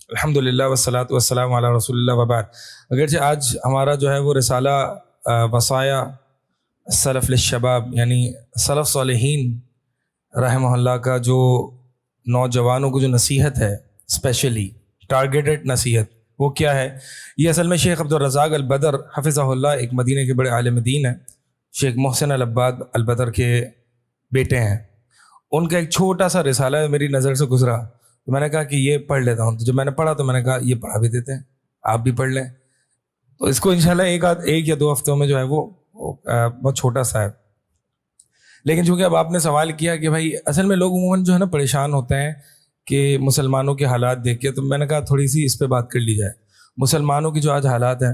الحمدللہ والصلاۃ والسلام علی رسول اللہ وبعد۔ اگرچہ آج ہمارا جو ہے وہ رسالہ وصایا السلف للشباب یعنی سلف صالحین رحمہ اللہ کا جو نوجوانوں کو جو نصیحت ہے، اسپیشلی ٹارگیٹڈ نصیحت، وہ کیا ہے؟ یہ اصل میں شیخ عبدالرزاق البدر حفظہ اللہ ایک مدینہ کے بڑے عالم دین ہیں، شیخ محسن العباد البدر کے بیٹے ہیں۔ ان کا ایک چھوٹا سا رسالہ میری نظر سے گزرا، تو میں نے کہا کہ یہ پڑھ لیتا ہوں۔ تو جب میں نے پڑھا تو میں نے کہا یہ پڑھا بھی دیتے ہیں، آپ بھی پڑھ لیں۔ تو اس کو انشاءاللہ ایک یا دو ہفتوں میں جو ہے وہ بہت چھوٹا سا ہے، لیکن چونکہ اب آپ نے سوال کیا کہ بھائی اصل میں لوگ عموماً جو ہے نا پریشان ہوتے ہیں کہ مسلمانوں کے حالات دیکھ کے، تو میں نے کہا تھوڑی سی اس پہ بات کر لی جائے۔ مسلمانوں کی جو آج حالات ہیں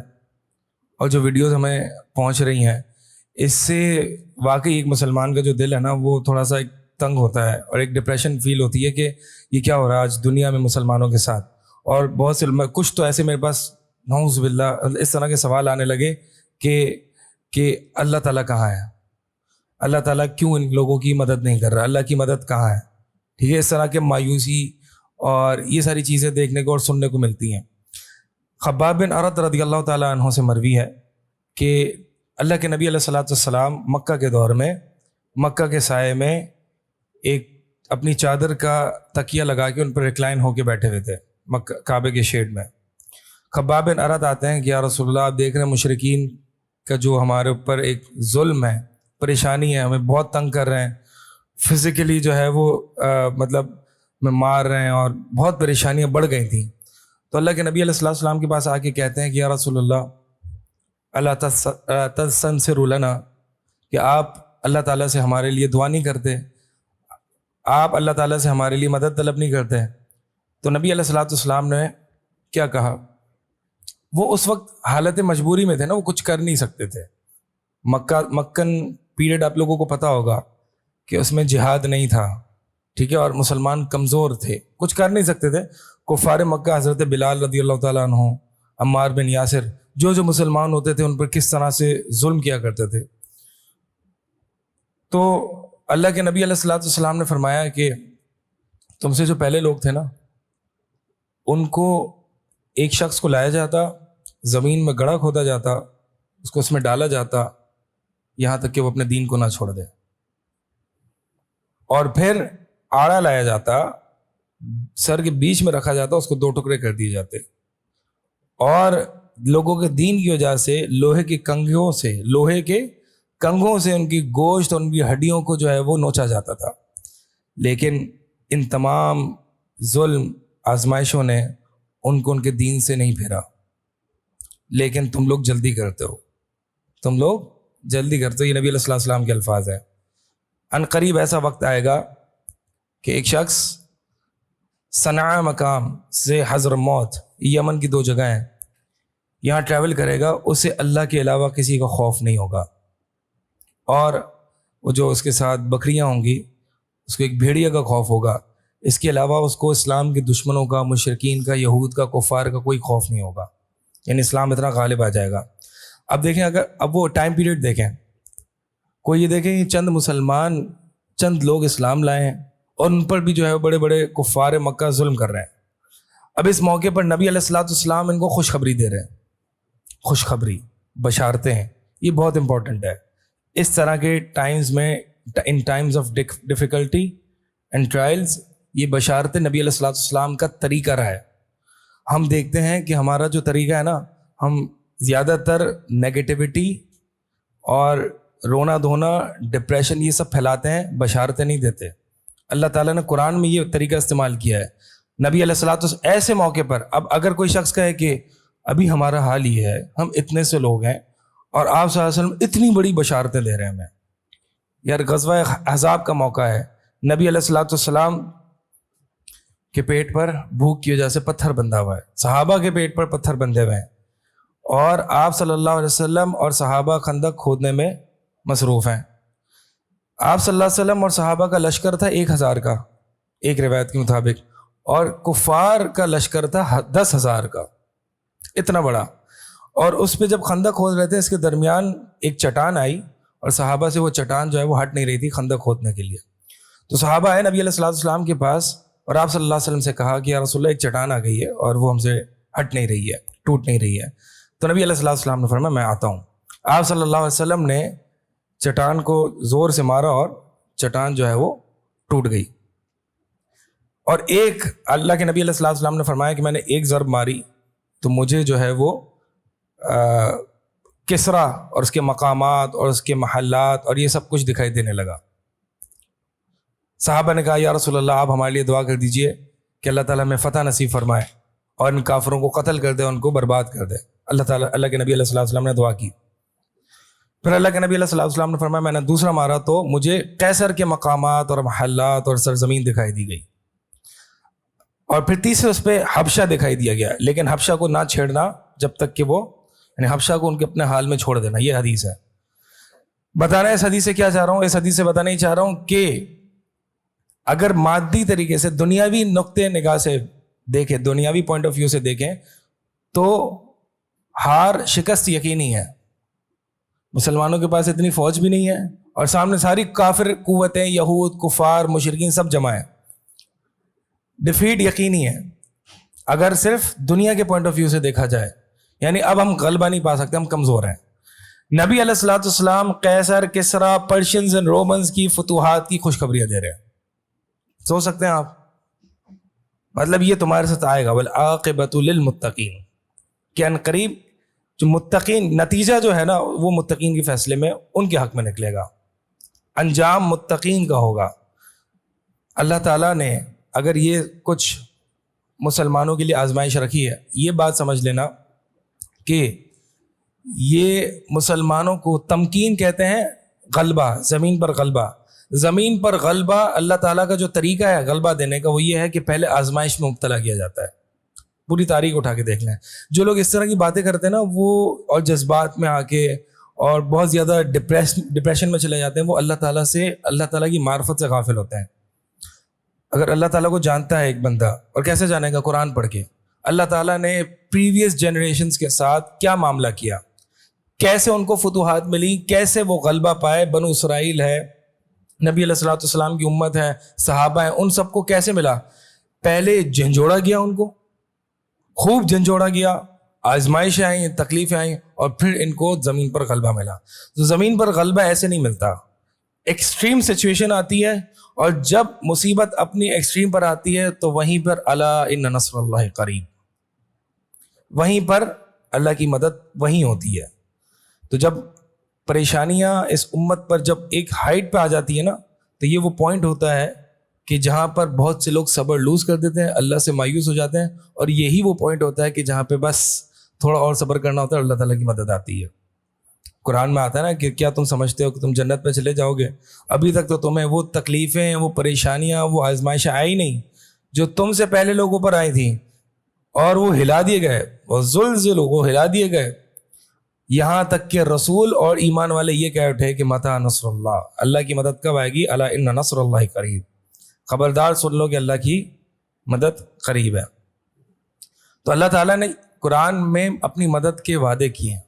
اور جو ویڈیوز ہمیں پہنچ رہی ہیں، اس سے واقعی ایک مسلمان کا جو دل ہے نا وہ تھوڑا سا ایک تنگ ہوتا ہے، اور ایک ڈپریشن فیل ہوتی ہے کہ یہ کیا ہو رہا ہے آج دنیا میں مسلمانوں کے ساتھ۔ اور بہت سے کچھ تو ایسے میرے پاس نعوذ باللہ اس طرح کے سوال آنے لگے کہ اللہ تعالیٰ کہاں ہے، اللہ تعالیٰ کیوں ان لوگوں کی مدد نہیں کر رہا، اللہ کی مدد کہاں ہے؟ ٹھیک ہے، اس طرح کے مایوسی اور یہ ساری چیزیں دیکھنے کو اور سننے کو ملتی ہیں۔ خباب بن ارد رضی اللہ تعالیٰ عنہ سے مروی ہے کہ اللہ کے نبی علیہ الصلوۃ والسلام مکہ کے دور میں مکہ کے سائے میں ایک اپنی چادر کا تکیہ لگا کے ان پر ریکلائن ہو کے بیٹھے ہوئے تھے مکہ کعبے کے شیڈ میں۔ خباب بن ارد آتے ہیں کہ یا رسول اللہ، آپ دیکھ رہے ہیں مشرکین کا جو ہمارے اوپر ایک ظلم ہے، پریشانی ہے، ہمیں بہت تنگ کر رہے ہیں، فزیکلی جو ہے وہ مطلب میں مار رہے ہیں، اور بہت پریشانیاں بڑھ گئی تھیں۔ تو اللہ کے نبی علیہ الصلوۃ والسلام کے پاس آ کے کہتے ہیں کہ یا رسول اللہ اللہ تستنصر لنا، کہ آپ اللہ تعالیٰ سے ہمارے لیے دعا نہیں کرتے، آپ اللہ تعالیٰ سے ہمارے لیے مدد طلب نہیں کرتے۔ تو نبی علیہ الصلوۃ والسلام نے کیا کہا؟ وہ اس وقت حالت مجبوری میں تھے نا، وہ کچھ کر نہیں سکتے تھے۔ مکن پیریڈ آپ لوگوں کو پتہ ہوگا کہ اس میں جہاد نہیں تھا، ٹھیک ہے، اور مسلمان کمزور تھے، کچھ کر نہیں سکتے تھے۔ کفار مکہ حضرت بلال رضی اللہ تعالیٰ عنہ، عمار بن یاسر، جو مسلمان ہوتے تھے ان پر کس طرح سے ظلم کیا کرتے تھے۔ تو اللہ کے نبی علیہ الصلوۃ والسلام نے فرمایا کہ تم سے جو پہلے لوگ تھے نا، ان کو ایک شخص کو لایا جاتا، زمین میں گڑھا کھودا جاتا، اس کو اس میں ڈالا جاتا یہاں تک کہ وہ اپنے دین کو نہ چھوڑ دے، اور پھر آڑا لایا جاتا، سر کے بیچ میں رکھا جاتا، اس کو دو ٹکڑے کر دیے جاتے، اور لوگوں کے دین کی وجہ سے لوہے کے کنگھوں سے ان کی گوشت اور ان کی ہڈیوں کو جو ہے وہ نوچا جاتا تھا۔ لیکن ان تمام ظلم آزمائشوں نے ان کو ان کے دین سے نہیں پھیرا۔ لیکن تم لوگ جلدی کرتے ہو، یہ نبی علیہ الصلوۃ والسلام کے الفاظ ہیں۔ ان قریب ایسا وقت آئے گا کہ ایک شخص صنعاء مقام سے حضرموت، یمن کی دو جگہ ہیں، یہاں ٹریول کرے گا، اسے اللہ کے علاوہ کسی کا خوف نہیں ہوگا، اور وہ جو اس کے ساتھ بکریاں ہوں گی اس کو ایک بھیڑیا کا خوف ہوگا، اس کے علاوہ اس کو اسلام کے دشمنوں کا، مشرکین کا، یہود کا، کفار کا کوئی خوف نہیں ہوگا، یعنی اسلام اتنا غالب آ جائے گا۔ اب دیکھیں، اب وہ ٹائم پیریڈ دیکھیں، کوئی یہ دیکھیں کہ چند لوگ اسلام لائے ہیں اور ان پر بھی جو ہے بڑے بڑے کفار مکہ ظلم کر رہے ہیں۔ اب اس موقع پر نبی علیہ الصلوۃ والسلام ان کو خوشخبری دے رہے ہیں، خوشخبری، بشارتیں ہیں، یہ بہت امپورٹنٹ ہے۔ اس طرح کے ٹائمز میں، in times of difficulty and trials, یہ بشارتیں نبی علیہ الصلوۃ والسلام کا طریقہ رہا ہے۔ ہم دیکھتے ہیں کہ ہمارا جو طریقہ ہے نا، ہم زیادہ تر نیگیٹیوٹی اور رونا دھونا، ڈپریشن، یہ سب پھیلاتے ہیں، بشارتیں نہیں دیتے۔ اللہ تعالیٰ نے قرآن میں یہ طریقہ استعمال کیا ہے۔ نبی علیہ الصلوۃ والسلام ایسے موقع پر، اب اگر کوئی شخص کہے کہ ابھی ہمارا حال یہ ہے، ہم اتنے سے لوگ ہیں اور آپ صلی اللہ علیہ وسلم اتنی بڑی بشارتیں دے رہے ہیں ہمیں، یار غزوہ احزاب کا موقع ہے، نبی علیہ الصلوۃ والسلام کے پیٹ پر بھوک کی وجہ سے پتھر بندھا ہوا ہے، صحابہ کے پیٹ پر پتھر بندھے ہوئے ہیں، اور آپ صلی اللہ علیہ وسلم اور صحابہ خندق کھودنے میں مصروف ہیں۔ آپ صلی اللہ علیہ وسلم اور صحابہ کا لشکر تھا 1000 کا، ایک روایت کے مطابق، اور کفار کا لشکر تھا 10,000 کا، اتنا بڑا۔ اور اس پہ جب خندق کھود رہے تھے، اس کے درمیان ایک چٹان آئی، اور صحابہ سے وہ چٹان جو ہے وہ ہٹ نہیں رہی تھی خندق کھودنے کے لیے۔ تو صحابہ آئے نبی علیہ الصلوۃ والسلام کے پاس اور آپ صلی اللہ علیہ وسلم سے کہا کہ یا رسول اللہ ایک چٹان آ گئی ہے اور وہ ہم سے ہٹ نہیں رہی ہے، ٹوٹ نہیں رہی ہے. تو نبی علیہ الصلوۃ والسلام نے فرمایا میں آتا ہوں. آپ صلی اللہ علیہ وسلم نے چٹان کو زور سے مارا اور چٹان جو ہے وہ ٹوٹ گئی. اور ایک اللہ کے نبی علیہ الصلوۃ والسلام نے فرمایا کہ میں نے ایک ضرب ماری تو مجھے جو ہے وہ کسرا اور اس کے مقامات اور اس کے محلات اور یہ سب کچھ دکھائی دینے لگا. صحابہ نے کہا یا رسول اللہ آپ ہمارے لیے دعا کر دیجئے کہ اللہ تعالیٰ ہمیں فتح نصیب فرمائے اور ان کافروں کو قتل کر دے، ان کو برباد کر دے. اللہ کے نبی علیہ الصلوۃ والسلام نے دعا کی. پھر اللہ کے نبی علیہ الصلوۃ والسلام نے فرمایا میں نے دوسرا مارا تو مجھے قیصر کے مقامات اور محلات اور سرزمین دکھائی دی گئی. اور پھر تیسرے اس پہ حبشہ دکھائی دیا گیا، لیکن حبشہ کو نہ چھیڑنا جب تک کہ وہ، یعنی حبشہ کو ان کے اپنے حال میں چھوڑ دینا. یہ حدیث ہے. بتانا اس حدیث سے کیا چاہ رہا ہوں؟ اس حدیث سے بتانا ہی چاہ رہا ہوں کہ اگر مادی طریقے سے دنیاوی نقطۂ نگاہ سے دیکھیں، دنیاوی پوائنٹ آف ویو سے دیکھیں تو ہار شکست یقینی ہے. مسلمانوں کے پاس اتنی فوج بھی نہیں ہے اور سامنے ساری کافر قوتیں، یہود، کفار، مشرکین سب جمع ہیں. ڈیفیٹ یقینی ہے اگر صرف دنیا کے پوائنٹ آف ویو سے دیکھا جائے. یعنی اب ہم غلبہ نہیں پا سکتے، ہم کمزور ہیں. نبی علیہ الصلوۃ والسلام قیصر، کسریٰ، پرشینز اینڈ رومنز کی فتوحات کی خوشخبریاں دے رہے ہیں. سوچ سکتے ہیں آپ؟ مطلب یہ تمہارے ساتھ آئے گا. والعاقبۃ للمتقین، کہ ان قریب جو متقین، نتیجہ جو ہے نا وہ متقین کے فیصلے میں ان کے حق میں نکلے گا، انجام متقین کا ہوگا. اللہ تعالیٰ نے اگر یہ کچھ مسلمانوں کے لیے آزمائش رکھی ہے، یہ بات سمجھ لینا کہ یہ مسلمانوں کو تمکین کہتے ہیں، غلبہ، زمین پر غلبہ. زمین پر غلبہ اللہ تعالیٰ کا جو طریقہ ہے غلبہ دینے کا وہ یہ ہے کہ پہلے آزمائش میں مبتلا کیا جاتا ہے. پوری تاریخ اٹھا کے دیکھ لیں. جو لوگ اس طرح کی باتیں کرتے ہیں نا وہ اور جذبات میں آ کے اور بہت زیادہ ڈپریشن میں چلے جاتے ہیں، وہ اللہ تعالیٰ کی معرفت سے غافل ہوتے ہیں. اگر اللہ تعالیٰ کو جانتا ہے ایک بندہ، اور کیسے جانے گا؟ قرآن پڑھ کے. اللہ تعالیٰ نے پریویس جنریشنز کے ساتھ کیا معاملہ کیا، کیسے ان کو فتوحات ملی، کیسے وہ غلبہ پائے. بنو اسرائیل ہے، نبی علیہ الصلوۃ والسلام کی امت ہے، صحابہ ہیں، ان سب کو کیسے ملا؟ پہلے جھنجھوڑا گیا، ان کو خوب جھنجھوڑا گیا، آزمائشیں آئیں، تکلیفیں آئیں، اور پھر ان کو زمین پر غلبہ ملا. تو زمین پر غلبہ ایسے نہیں ملتا، ایکسٹریم سچویشن آتی ہے، اور جب مصیبت اپنی ایکسٹریم پر آتی ہے تو وہیں پر الا ان نصر اللہ قریب، وہیں پر اللہ کی مدد وہیں ہوتی ہے. تو جب پریشانیاں اس امت پر جب ایک ہائٹ پہ آ جاتی ہے نا، تو یہ وہ پوائنٹ ہوتا ہے کہ جہاں پر بہت سے لوگ صبر لوز کر دیتے ہیں، اللہ سے مایوس ہو جاتے ہیں، اور یہی وہ پوائنٹ ہوتا ہے کہ جہاں پہ بس تھوڑا اور صبر کرنا ہوتا ہے، اللہ تعالیٰ کی مدد آتی ہے. قرآن میں آتا ہے نا کہ کیا تم سمجھتے ہو کہ تم جنت پہ چلے جاؤ گے؟ ابھی تک تو تمہیں وہ تکلیفیں، وہ پریشانیاں، وہ آزمائشیں آئی نہیں جو تم سے پہلے لوگوں پر آئی تھیں، اور وہ ہلا دیے گئے، وہ زلزلوا، وہ ہلا دیے گئے. یہاں تک کہ رسول اور ایمان والے یہ کہہ اٹھے کہ متی نصر اللہ، اللہ کی مدد کب آئے گی؟ الا ان نصر اللہ قریب، خبردار سن لو کہ اللہ کی مدد قریب ہے. تو اللہ تعالیٰ نے قرآن میں اپنی مدد کے وعدے کیے ہیں.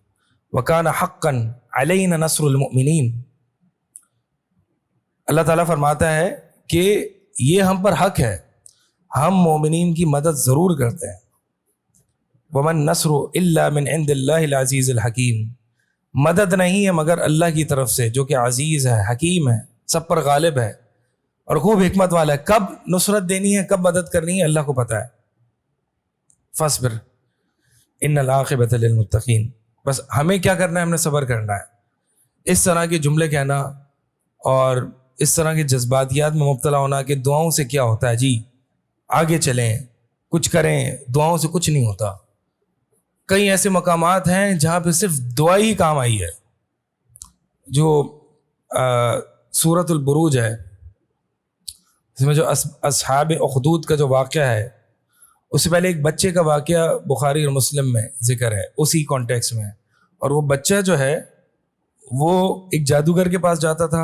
وَكَانَ حَقًّا عَلَيْنَا نَصْرُ الْمُؤْمِنِينَ. اللہ تعالیٰ فرماتا ہے کہ یہ ہم پر حق ہے، ہم مومنین کی مدد ضرور کرتے ہیں. وَمَن نَصْرُ إِلَّا مِنْ عِنْدِ اللَّهِ الْعَزِيزِ الْحَكِيمِ. مدد نہیں ہے مگر اللہ کی طرف سے جو کہ عزیز ہے، حکیم ہے، سب پر غالب ہے اور خوب حکمت والا ہے. کب نصرت دینی ہے، کب مدد کرنی ہے، اللہ کو پتہ ہے. فَاصْبِرْ إِنَّ الْعَاقِبَةَ لِلْمُتَّقِينَ. بس ہمیں کیا کرنا ہے؟ ہم نے صبر کرنا ہے. اس طرح کے جملے کہنا اور اس طرح کے جذباتیات میں مبتلا ہونا کہ دعاؤں سے کیا ہوتا ہے، جی آگے چلیں، کچھ کریں، دعاؤں سے کچھ نہیں ہوتا. کئی ایسے مقامات ہیں جہاں پہ صرف دعا ہی کام آئی ہے. جو سورۃ البروج ہے، اس میں جو اصحاب اخدود کا جو واقعہ ہے، اس سے پہلے ایک بچے کا واقعہ بخاری اور مسلم میں ذکر ہے اسی کانٹیکس میں. اور وہ بچہ جو ہے وہ ایک جادوگر کے پاس جاتا تھا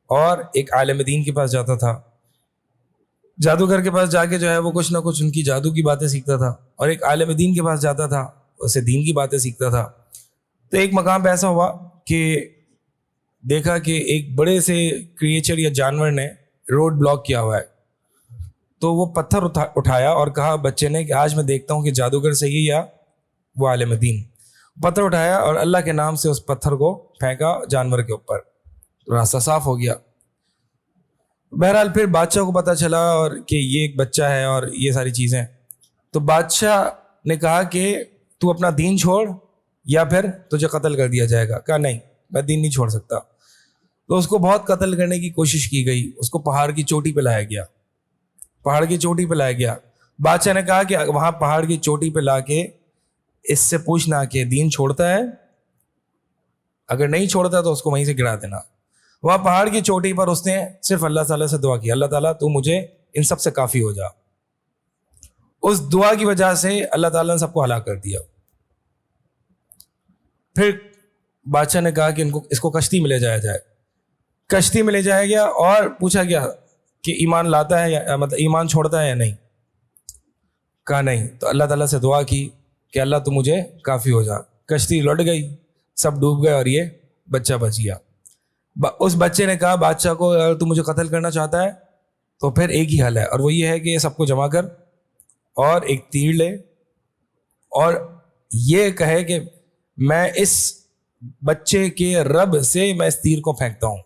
اور ایک عالم دین کے پاس جاتا تھا. جادوگر کے پاس جا کے جو ہے وہ کچھ نہ کچھ ان کی جادو کی باتیں سیکھتا تھا، اور ایک عالم دین کے پاس جاتا تھا، اسے دین کی باتیں سیکھتا تھا. تو ایک مقام پہ ایسا ہوا کہ دیکھا کہ ایک بڑے سے کریچر یا جانور نے روڈ بلاک کیا ہوا ہے. تو وہ پتھر اٹھایا اور کہا بچے نے کہ آج میں دیکھتا ہوں کہ جادوگر صحیح یا وہ عالم دین. پتھر اٹھایا اور اللہ کے نام سے اس پتھر کو پھینکا جانور کے اوپر, راستہ صاف ہو گیا. بہرحال پھر بادشاہ کو پتہ چلا اور کہ یہ ایک بچہ ہے اور یہ ساری چیزیں. تو بادشاہ نے کہا کہ تو اپنا دین چھوڑ یا پھر تجھے قتل کر دیا جائے گا. کہا نہیں, میں دین نہیں چھوڑ سکتا. تو اس کو بہت قتل کرنے کی کوشش کی گئی. اس کو پہاڑ کی چوٹی پہ لایا گیا, پہاڑ کی چوٹی پہ لایا گیا. بادشاہ نے کہا کہ وہاں پہاڑ کی چوٹی پہ لا کے اس سے پوچھنا کہ دین چھوڑتا ہے, اگر نہیں چھوڑتا تو اس کو وہیں سے گرا دینا. وہاں پہاڑ کی چوٹی پر اس نے صرف اللہ تعالیٰ سے دعا کی, اللہ تعالیٰ تو مجھے ان سب سے کافی ہو جا. اس دعا کی وجہ سے اللہ تعالیٰ نے سب کو ہلاک کر دیا. پھر بادشاہ نے کہا کہ اس کو کشتی میں لے جایا جائے. کشتی میں لے جایا گیا اور پوچھا گیا کہ ایمان لاتا ہے یا مطلب ایمان چھوڑتا ہے یا نہیں. کہا نہیں. تو اللہ تعالیٰ سے دعا کی کہ اللہ تو مجھے کافی ہو جا. کشتی لٹ گئی, سب ڈوب گئے اور یہ بچہ بچ گیا. اس بچے نے کہا بادشاہ کو اگر تو مجھے قتل کرنا چاہتا ہے تو پھر ایک ہی حل ہے, اور وہ یہ ہے کہ یہ سب کو جمع کر اور ایک تیر لے اور یہ کہے کہ میں اس بچے کے رب سے میں اس تیر کو پھینکتا ہوں.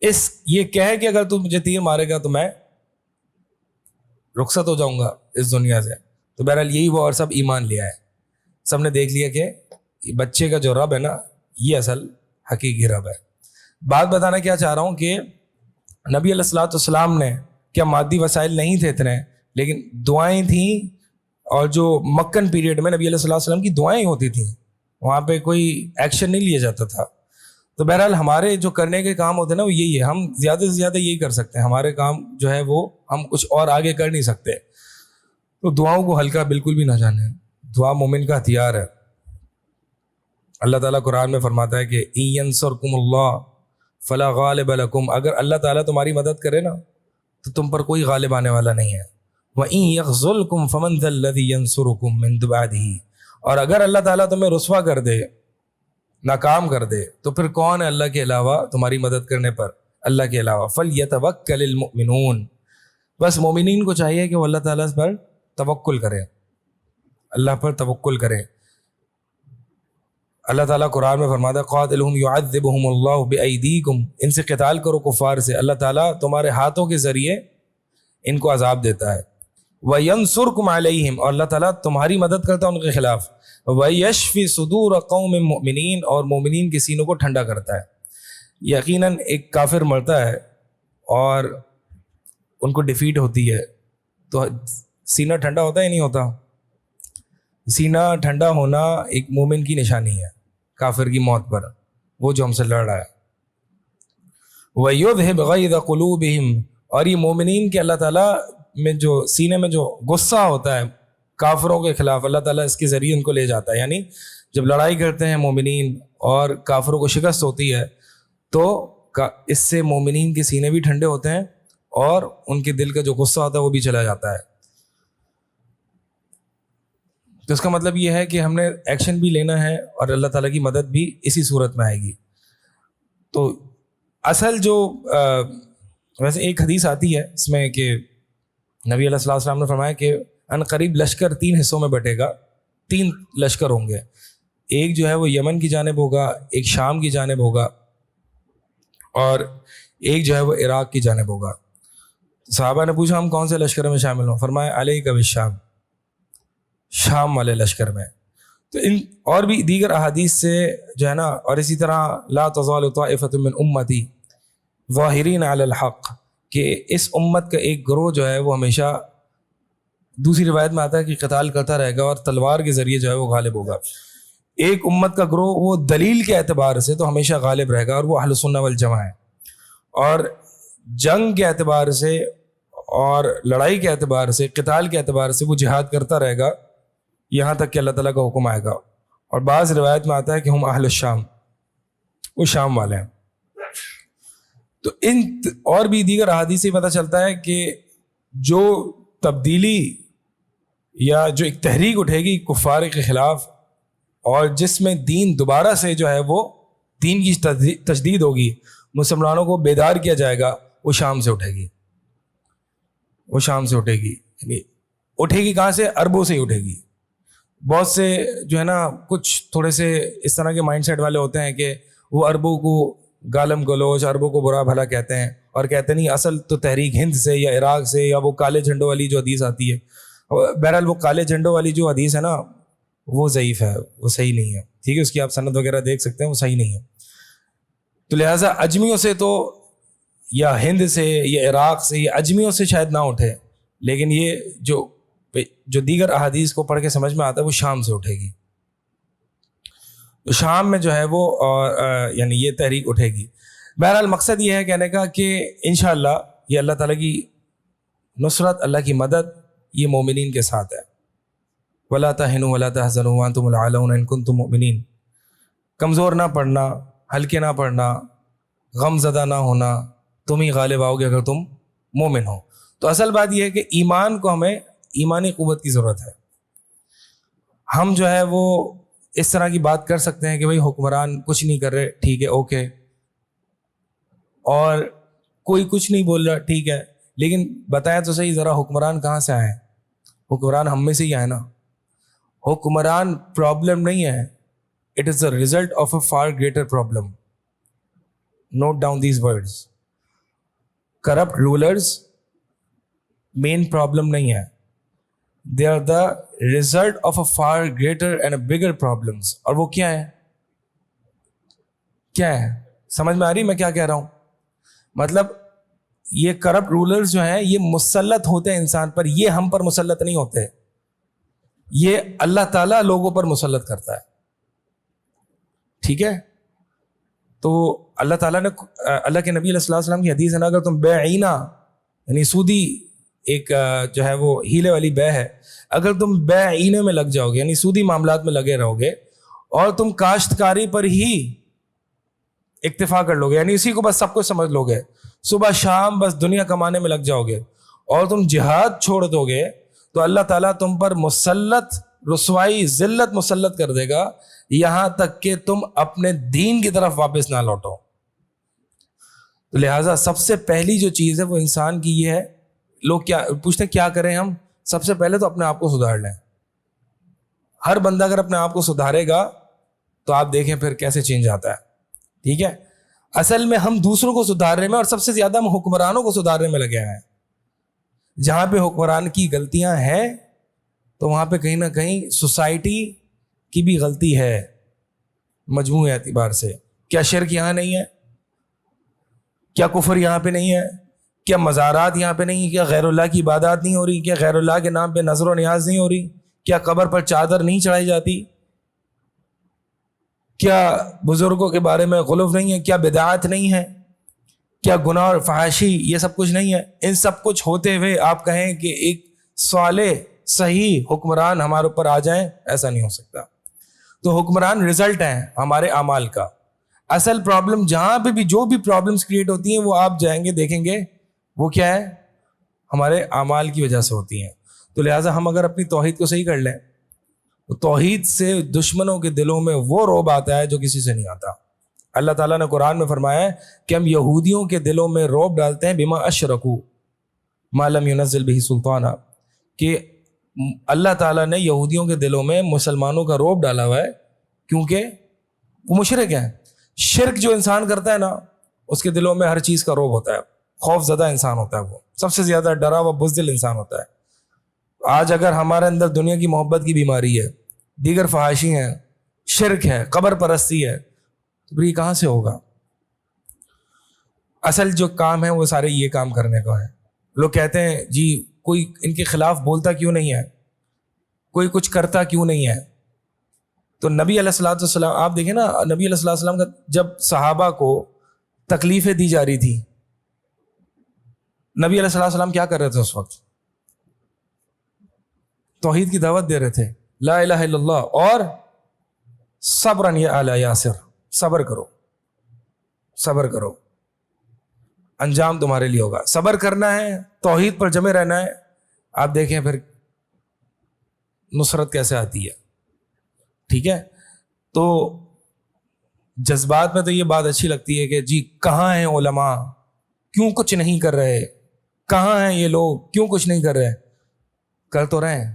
یہ کہے کہ اگر تو مجھے تیر مارے گا تو میں رخصت ہو جاؤں گا اس دنیا سے. تو بہرحال یہی وہ, اور سب ایمان لیا ہے. سب نے دیکھ لیا کہ بچے کا جو رب ہے نا یہ اصل حقیقی رب ہے. بات بتانا کیا چاہ رہا ہوں کہ نبی علیہ الصلوۃ والسلام نے, کیا مادی وسائل نہیں تھے اتنے, لیکن دعائیں تھیں. اور جو مکن پیریڈ میں نبی علیہ الصلوۃ والسلام کی دعائیں ہوتی تھیں, وہاں پہ کوئی ایکشن نہیں لیا جاتا تھا. تو بہرحال ہمارے جو کرنے کے کام ہوتے ہیں نا وہ یہی ہے, ہم زیادہ سے زیادہ یہی کر سکتے ہیں. ہمارے کام جو ہے وہ ہم کچھ اور آگے کر نہیں سکتے. تو دعاؤں کو ہلکا بالکل بھی نہ جانیں. دعا مومن کا ہتھیار ہے. اللہ تعالیٰ قرآن میں فرماتا ہے کہ ان ینصرکم اللہ فلا غالب لکم, اگر اللہ تعالیٰ تمہاری مدد کرے نا تو تم پر کوئی غالب آنے والا نہیں ہے. وَإِن يَخْذُلْكُمْ فَمَنْ ذَا الَّذِي يَنْصُرُكُمْ مِنْ بَعْدِهِ, اور اگر اللہ تعالیٰ تمہیں رسوا کر دے, ناکام کر دے, تو پھر کون ہے اللہ کے علاوہ تمہاری مدد کرنے پر, اللہ کے علاوہ. فَلْيَتَوَكَّلِ الْمُؤْمِنُونَ, بس مومنین کو چاہیے کہ وہ اللہ تعالیٰ پر توکل کریں, اللہ پر توکل کریں. اللہ تعالیٰ قرآن میں فرماتا ہے قاتلہم یعذبہم اللہ بأیدیکم, ان سے قتال کرو کفار سے, اللہ تعالیٰ تمہارے ہاتھوں کے ذریعے ان کو عذاب دیتا ہے. وینصرکم علیہم, اور اللہ تعالیٰ تمہاری مدد کرتا ہے ان کے خلاف. ویشفی صدور قوم مؤمنین, اور مومنین کے سینوں کو ٹھنڈا کرتا ہے. یقیناً ایک کافر مرتا ہے اور ان کو ڈیفیٹ ہوتی ہے تو سینہ ٹھنڈا ہوتا ہے یا نہیں ہوتا؟ سینہ ٹھنڈا ہونا ایک مومن کی نشانی ہے کافر کی موت پر, وہ جو ہم سے لڑ رہا ہے. وَيُذْهِبْ غَيْظَ قُلُوبِهِمْ, اور یہ مومنین کے اللہ تعالیٰ میں جو سینے میں جو غصہ ہوتا ہے کافروں کے خلاف, اللہ تعالیٰ اس کے ذریعے ان کو لے جاتا ہے. یعنی جب لڑائی کرتے ہیں مومنین اور کافروں کو شکست ہوتی ہے تو اس سے مومنین کے سینے بھی ٹھنڈے ہوتے ہیں اور ان کے دل کا جو غصہ ہوتا ہے وہ بھی چلا جاتا ہے. تو اس کا مطلب یہ ہے کہ ہم نے ایکشن بھی لینا ہے اور اللہ تعالیٰ کی مدد بھی اسی صورت میں آئے گی. تو اصل جو ویسے ایک حدیث آتی ہے اس میں کہ نبی علیہ الصلوۃ والسلام نے فرمایا کہ ان قریب لشکر 3 حصوں میں بٹے گا, 3 لشکر ہوں گے. ایک جو ہے وہ یمن کی جانب ہوگا, ایک شام کی جانب ہوگا, اور ایک جو ہے وہ عراق کی جانب ہوگا. صحابہ نے پوچھا ہم کون سے لشکر میں شامل ہوں؟ فرمایا علیک بالشام, شام والے لشکر میں. تو ان اور بھی دیگر احادیث سے جو ہے نا, اور اسی طرح لا تزال طائفۃ من امتی ظاہرین علی الحق, کہ اس امت کا ایک گروہ جو ہے وہ ہمیشہ, دوسری روایت میں آتا ہے کہ قتال کرتا رہے گا اور تلوار کے ذریعے جو ہے وہ غالب ہوگا. ایک امت کا گروہ وہ دلیل کے اعتبار سے تو ہمیشہ غالب رہے گا اور وہ اہل سنہ والجماعہ ہے, اور جنگ کے اعتبار سے اور لڑائی کے اعتبار سے, قتال کے اعتبار سے وہ جہاد کرتا رہے گا یہاں تک کہ اللہ تعالیٰ کا حکم آئے گا. اور بعض روایت میں آتا ہے کہ ہم اہل الشام, وہ شام والے ہیں. تو ان اور بھی دیگر احادیث سے پتہ چلتا ہے کہ جو تبدیلی یا جو ایک تحریک اٹھے گی کفار کے خلاف, اور جس میں دین دوبارہ سے جو ہے وہ دین کی تجدید ہوگی, مسلمانوں کو بیدار کیا جائے گا, وہ شام سے اٹھے گی. وہ شام سے اٹھے گی. یعنی اٹھے گی کہاں سے؟ عربوں سے ہی اٹھے گی. بہت سے جو ہے نا کچھ تھوڑے سے اس طرح کے مائنڈ سیٹ والے ہوتے ہیں کہ وہ عربوں کو گالم گلوچ، عربوں کو برا بھلا کہتے ہیں، اور کہتے نہیں اصل تو تحریک ہند سے یا عراق سے، یا وہ کالے جھنڈوں والی جو حدیث آتی ہے. بہرحال وہ کالے جھنڈوں والی جو حدیث ہے نا وہ ضعیف ہے، وہ صحیح نہیں ہے. ٹھیک ہے، اس کی آپ سند وغیرہ دیکھ سکتے ہیں، وہ صحیح نہیں ہے. تو لہٰذا اجمیوں سے تو یا ہند سے یا عراق سے یا اجمیوں سے شاید نہ اٹھے، لیکن یہ جو دیگر احادیث کو پڑھ کے سمجھ میں آتا ہے وہ شام سے اٹھے گی. تو شام میں جو ہے وہ یعنی یہ تحریک اٹھے گی. بہرحال مقصد یہ ہے کہنے کا کہ انشاءاللہ یہ اللہ تعالیٰ کی نصرت، اللہ کی مدد یہ مومنین کے ساتھ ہے. وَلَا تَهِنُوا وَلَا تَحْزَنُوا وَأَنْتُمُ الْأَعْلَوْنَ إِن كُنتُم مُؤْمِنِينَ. کمزور نہ پڑنا، ہلکے نہ پڑنا، غم زدہ نہ ہونا، تم ہی غالب آؤ گے اگر تم مومن ہو. تو اصل بات یہ ہے کہ ایمان کو ہمیں ایمانی قوت کی ضرورت ہے. ہم جو ہے وہ اس طرح کی بات کر سکتے ہیں کہ بھائی حکمران کچھ نہیں کر رہے، ٹھیک ہے اوکے، اور کوئی کچھ نہیں بول رہا، ٹھیک ہے، لیکن بتایا تو صحیح ذرا حکمران کہاں سے آئے ہیں؟ حکمران ہم میں سے ہی آئے نا. حکمران پرابلم نہیں ہے، it is the result of a far greater problem. Note down these words. Corrupt rulers main problem نہیں ہے، they are the result of a far greater and a bigger problems. اور وہ کیا ہے؟ کیا ہے؟ سمجھ میں آ رہی میں کیا کہہ رہا ہوں؟ مطلب یہ کرپٹ رولرز جو ہیں یہ مسلط ہوتے ہیں انسان پر، یہ ہم پر مسلط نہیں ہوتے، یہ اللہ تعالیٰ لوگوں پر مسلط کرتا ہے. ٹھیک ہے، تو اللہ تعالیٰ نے اللہ کے نبی علیہ الصلوۃ والسلام کی حدیث ہے نا، اگر تم بیعینہ یعنی سودی ایک جو ہے وہ ہیلے والی بے ہے، اگر تم بیعینہ میں لگ جاؤ گے یعنی سودی معاملات میں لگے رہو گے اور تم کاشتکاری پر ہی اکتفا کر لو گے، یعنی اسی کو بس سب کچھ سمجھ لو گے، صبح شام بس دنیا کمانے میں لگ جاؤ گے اور تم جہاد چھوڑ دو گے، تو اللہ تعالیٰ تم پر مسلط رسوائی ذلت مسلط کر دے گا، یہاں تک کہ تم اپنے دین کی طرف واپس نہ لوٹو. تو لہٰذا سب سے پہلی جو چیز ہے وہ انسان کی یہ ہے. لوگ کیا پوچھتے ہیں کیا کریں ہم؟ سب سے پہلے تو اپنے آپ کو سدھار لیں. ہر بندہ اگر اپنے آپ کو سدھارے گا تو آپ دیکھیں پھر کیسے چینج آتا ہے. ٹھیک ہے، اصل میں ہم دوسروں کو سدھارنے میں اور سب سے زیادہ ہم حکمرانوں کو سدھارنے میں لگے ہیں. جہاں پہ حکمران کی غلطیاں ہیں تو وہاں پہ کہیں نہ کہیں سوسائٹی کی بھی غلطی ہے مجموعی اعتبار سے. کیا شرک یہاں نہیں ہے؟ کیا کفر یہاں پہ نہیں ہے؟ کیا مزارات یہاں پہ نہیں ہے؟ کیا غیر اللہ کی عبادات نہیں ہو رہی؟ کیا غیر اللہ کے نام پہ نظر و نیاز نہیں ہو رہی؟ کیا قبر پر چادر نہیں چڑھائی جاتی؟ کیا بزرگوں کے بارے میں غلو نہیں ہے؟ کیا بدعات نہیں ہے؟ کیا گناہ اور فحاشی یہ سب کچھ نہیں ہے؟ ان سب کچھ ہوتے ہوئے آپ کہیں کہ ایک صالح صحیح حکمران ہمارے اوپر آ جائیں، ایسا نہیں ہو سکتا. تو حکمران رزلٹ ہیں ہمارے اعمال کا. اصل پرابلم جہاں پہ بھی جو بھی پرابلمس کریٹ ہوتی ہیں وہ آپ جائیں گے دیکھیں گے وہ کیا ہے؟ ہمارے اعمال کی وجہ سے ہوتی ہیں. تو لہٰذا ہم اگر اپنی توحید کو صحیح کر لیں تو توحید سے دشمنوں کے دلوں میں وہ رعب آتا ہے جو کسی سے نہیں آتا. اللہ تعالیٰ نے قرآن میں فرمایا ہے کہ ہم یہودیوں کے دلوں میں رعب ڈالتے ہیں بما اشرکوا ما لم ينزل به سلطانا، کہ اللہ تعالیٰ نے یہودیوں کے دلوں میں مسلمانوں کا رعب ڈالا ہوا ہے کیونکہ وہ مشرک ہیں. شرک جو انسان کرتا ہے نا اس کے دلوں میں ہر چیز کا رعب ہوتا ہے، خوف زدہ انسان ہوتا ہے، وہ سب سے زیادہ ڈرا ہوا بزدل انسان ہوتا ہے. آج اگر ہمارے اندر دنیا کی محبت کی بیماری ہے، دیگر فحاشی ہیں، شرک ہے، قبر پرستی ہے، تو پھر یہ کہاں سے ہوگا؟ اصل جو کام ہے وہ سارے یہ کام کرنے کا ہے. لوگ کہتے ہیں جی کوئی ان کے خلاف بولتا کیوں نہیں ہے، کوئی کچھ کرتا کیوں نہیں ہے؟ تو نبی علیہ الصلوۃ والسلام آپ دیکھیں نا، نبی علیہ الصلوۃ والسلام کا جب صحابہ کو تکلیفیں دی جا رہی تھی، نبی علیہ الصلوۃ والسلام کیا کر رہے تھے اس وقت؟ توحید کی دعوت دے رہے تھے، لا الہ الا اللہ، اور صبرا یا آل یاسر، صبر کرو، صبر کرو، انجام تمہارے لیے ہوگا. صبر کرنا ہے، توحید پر جمے رہنا ہے. آپ دیکھیں پھر نصرت کیسے آتی ہے. ٹھیک ہے، تو جذبات میں تو یہ بات اچھی لگتی ہے کہ جی کہاں ہیں علماء، کیوں کچھ نہیں کر رہے، کہاں ہیں یہ لوگ, کیوں کچھ نہیں کر رہے؟ کر تو رہے ہیں.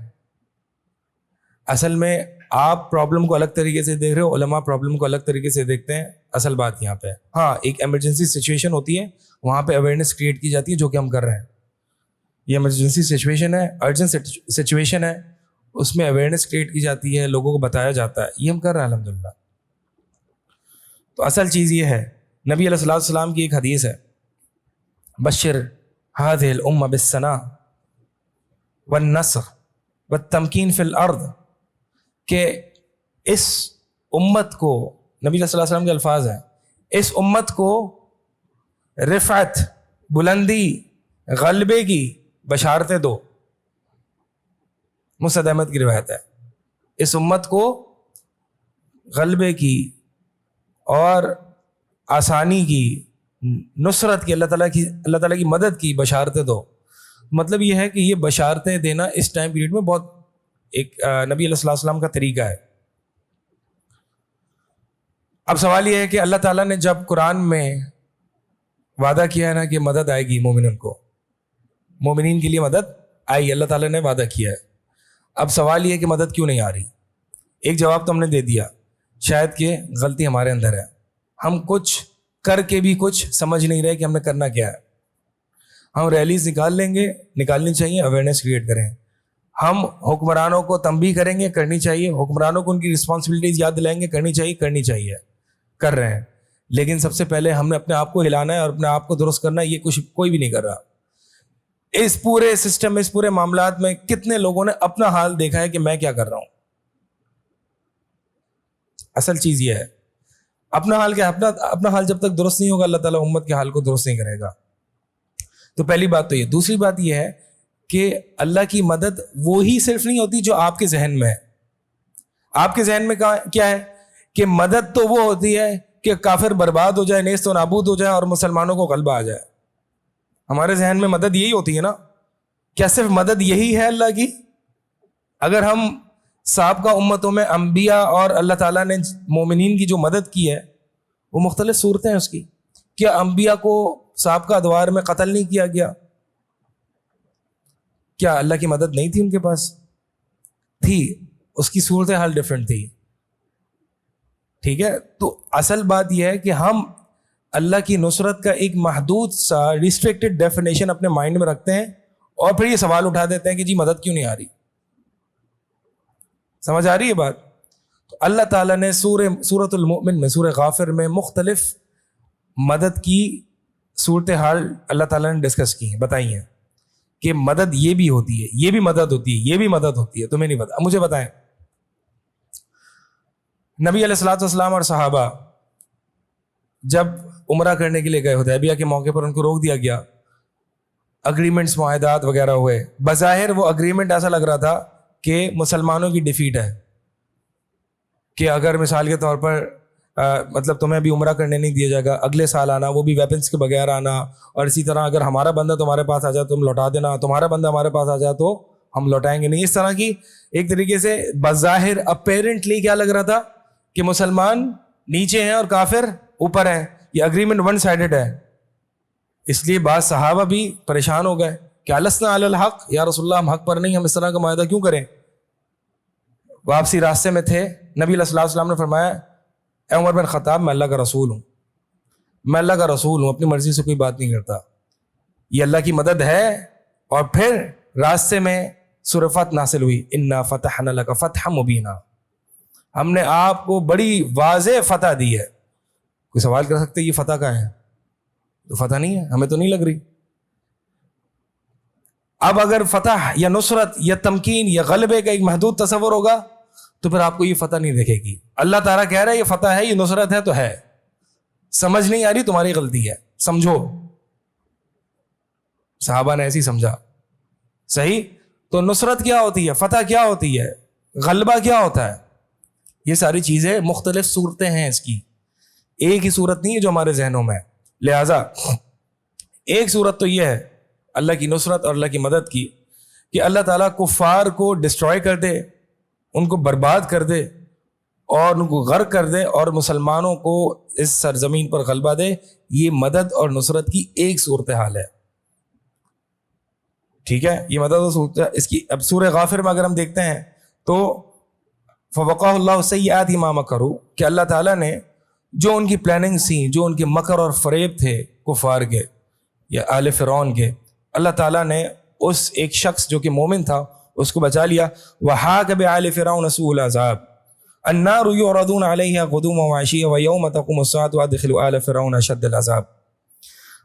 اصل میں آپ پرابلم کو الگ طریقے سے دیکھ رہے ہو, علماء پرابلم کو الگ طریقے سے دیکھتے ہیں. اصل بات یہاں پہ ہاں ایک ایمرجنسی سچویشن ہوتی ہے, وہاں پہ اویئرنیس کریٹ کی جاتی ہے, جو کہ ہم کر رہے ہیں. یہ ایمرجنسی سچویشن ہے, ارجنٹ سچویشن ہے, اس میں اویئرنیس کریٹ کی جاتی ہے, لوگوں کو بتایا جاتا ہے, یہ ہم کر رہے ہیں الحمدللہ. تو اصل چیز یہ ہے, نبی علیہ الصلوۃ والسلام کی ایک حدیث ہے, بشر هذه الامه بالثناء والنصر والتمکین فی الارض, کہ اس امت کو, نبی صلی اللہ علیہ وسلم کے الفاظ ہیں, اس امت کو رفعت, بلندی, غلبے کی بشارتیں دو. مسند احمد کی روایت ہے. اس امت کو غلبے کی اور آسانی کی, نصرت کی, اللہ تعالیٰ کی مدد کی بشارتیں دو. مطلب یہ ہے کہ یہ بشارتیں دینا اس ٹائم پیریڈ میں بہت ایک نبی علیہ الصلوۃ والسلام کا طریقہ ہے. اب سوال یہ ہے کہ اللہ تعالیٰ نے جب قرآن میں وعدہ کیا ہے نا کہ مدد آئے گی مومنین کو, مومنین کے لیے مدد آئی, اللہ تعالیٰ نے وعدہ کیا ہے. اب سوال یہ ہے کہ مدد کیوں نہیں آ رہی؟ ایک جواب تو ہم نے دے دیا, شاید کہ غلطی ہمارے اندر ہے, ہم کچھ کر کے بھی کچھ سمجھ نہیں رہے کہ ہم نے کرنا کیا ہے. ہم ریلیز نکال لیں گے, نکالنی چاہیے, اویئرنیس کریٹ کریں. ہم حکمرانوں کو تنبیہ کریں گے, کرنی چاہیے. حکمرانوں کو ان کی رسپانسبلٹیز یاد دلائیں گے, کرنی چاہیے, کر رہے ہیں. لیکن سب سے پہلے ہم نے اپنے آپ کو ہلانا ہے اور اپنے آپ کو درست کرنا ہے. یہ کوئی بھی نہیں کر رہا. اس پورے سسٹم میں, اس پورے معاملات میں کتنے لوگوں نے اپنا حال دیکھا ہے کہ میں کیا کر رہا ہوں؟ اصل چیز یہ ہے, اپنا حال کیا, اپنا حال جب تک درست نہیں ہوگا اللہ تعالیٰ امت کے حال کو درست نہیں کرے گا. تو پہلی بات تو یہ. دوسری بات یہ ہے کہ اللہ کی مدد وہی صرف نہیں ہوتی جو آپ کے ذہن میں ہے. آپ کے ذہن میں کیا ہے کہ مدد تو وہ ہوتی ہے کہ کافر برباد ہو جائے, نیست و نابود ہو جائے اور مسلمانوں کو غلبہ آ جائے. ہمارے ذہن میں مدد یہی ہوتی ہے نا. کیا صرف مدد یہی ہے اللہ کی؟ اگر ہم سابقہ امتوں میں انبیاء اور اللہ تعالیٰ نے مومنین کی جو مدد کی ہے وہ مختلف صورتیں ہیں اس کی. کیا انبیاء کو سابقہ ادوار میں قتل نہیں کیا گیا؟ کیا اللہ کی مدد نہیں تھی ان کے پاس؟ تھی, اس کی صورت حال ڈفرینٹ تھی. ٹھیک ہے, تو اصل بات یہ ہے کہ ہم اللہ کی نصرت کا ایک محدود سا ریسٹرکٹڈ ڈیفینیشن اپنے مائنڈ میں رکھتے ہیں اور پھر یہ سوال اٹھا دیتے ہیں کہ جی مدد کیوں نہیں آ رہی. سمجھ آ رہی ہے بات؟ تو اللہ تعالیٰ نے سورۃ المؤمن میں, سورہ غافر میں مختلف مدد کی صورتحال اللہ تعالیٰ نے ڈسکس کی ہیں, بتائی ہیں کہ مدد یہ بھی ہوتی ہے, یہ بھی مدد ہوتی ہے, یہ بھی مدد ہوتی ہے. تمہیں نہیں پتا, مجھے بتائیں. نبی علیہ الصلوۃ والسلام اور صحابہ جب عمرہ کرنے کے لیے گئے, حدیبیہ کے موقع پر ان کو روک دیا گیا, اگریمنٹس, معاہدات وغیرہ ہوئے. بظاہر وہ اگریمنٹ ایسا لگ رہا تھا کہ مسلمانوں کی ڈیفیٹ ہے, کہ اگر مثال کے طور پر مطلب تمہیں بھی عمرہ کرنے نہیں دیا جائے گا, اگلے سال آنا, وہ بھی ویپنس کے بغیر آنا, اور اسی طرح اگر ہمارا بندہ تمہارے پاس آ جائے تم لوٹا دینا, تمہارا بندہ ہمارے پاس آ جائے تو ہم لوٹائیں گے نہیں. اس طرح کی ایک طریقے سے بظاہر اپیرنٹلی کیا لگ رہا تھا کہ مسلمان نیچے ہیں اور کافر اوپر ہیں, یہ اگریمنٹ ون سائیڈڈ ہے. اس لیے بعض صحابہ بھی پریشان ہو گئے کہ السنا علی الحق, یا رسول اللہ ہم حق پر نہیں, ہم اس طرح کا معاہدہ کیوں کریں. واپسی راستے میں تھے, نبی علیہ الصلوۃ والسلام نے فرمایا اے عمر بن خطاب, میں اللہ کا رسول ہوں, میں اللہ کا رسول ہوں, اپنی مرضی سے کوئی بات نہیں کرتا, یہ اللہ کی مدد ہے. اور پھر راستے میں سورہ فتح نازل ہوئی, انا فتحنا لک فتحا مبینا, ہم نے آپ کو بڑی واضح فتح دی ہے. کوئی سوال کر سکتے یہ فتح کا ہے؟ تو فتح نہیں ہے, ہمیں تو نہیں لگ رہی. اب اگر فتح یا نصرت یا تمکین یا غلبے کا ایک محدود تصور ہوگا تو پھر آپ کو یہ فتح نہیں دیکھے گی. اللہ تعالیٰ کہہ رہا ہے یہ فتح ہے, یہ نصرت ہے تو ہے, سمجھ نہیں آ رہی تمہاری غلطی ہے, سمجھو. صحابہ نے ایسی سمجھا. صحیح. تو نصرت کیا ہوتی ہے, فتح کیا ہوتی ہے, غلبہ کیا ہوتا ہے, یہ ساری چیزیں مختلف صورتیں ہیں اس کی, ایک ہی صورت نہیں ہے جو ہمارے ذہنوں میں ہے. لہذا ایک صورت تو یہ ہے اللہ کی نصرت اور اللہ کی مدد کی کہ اللہ تعالیٰ کفار کو ڈسٹروائے کر دے, ان کو برباد کر دے اور ان کو غرق کر دے اور مسلمانوں کو اس سرزمین پر غلبہ دے. یہ مدد اور نصرت کی ایک صورتحال ہے. ٹھیک ہے، یہ مدد اس کی. اب سورہ غافر میں اگر ہم دیکھتے ہیں تو فوقاہ اللہ سیئات ما مکروا، کہ اللہ تعالیٰ نے جو ان کی پلاننگ تھیں، جو ان کے مکر اور فریب تھے کفار کے یا آل فرعون کے، اللہ تعالیٰ نے اس ایک شخص جو کہ مومن تھا اس کو بچا لیا. وحاق بآل فرعون سوء العذاب النار یعرضون علیہا غدوا وعشیا ویوم تقوم الساعۃ وادخلوا آل فرعون اشد العذاب.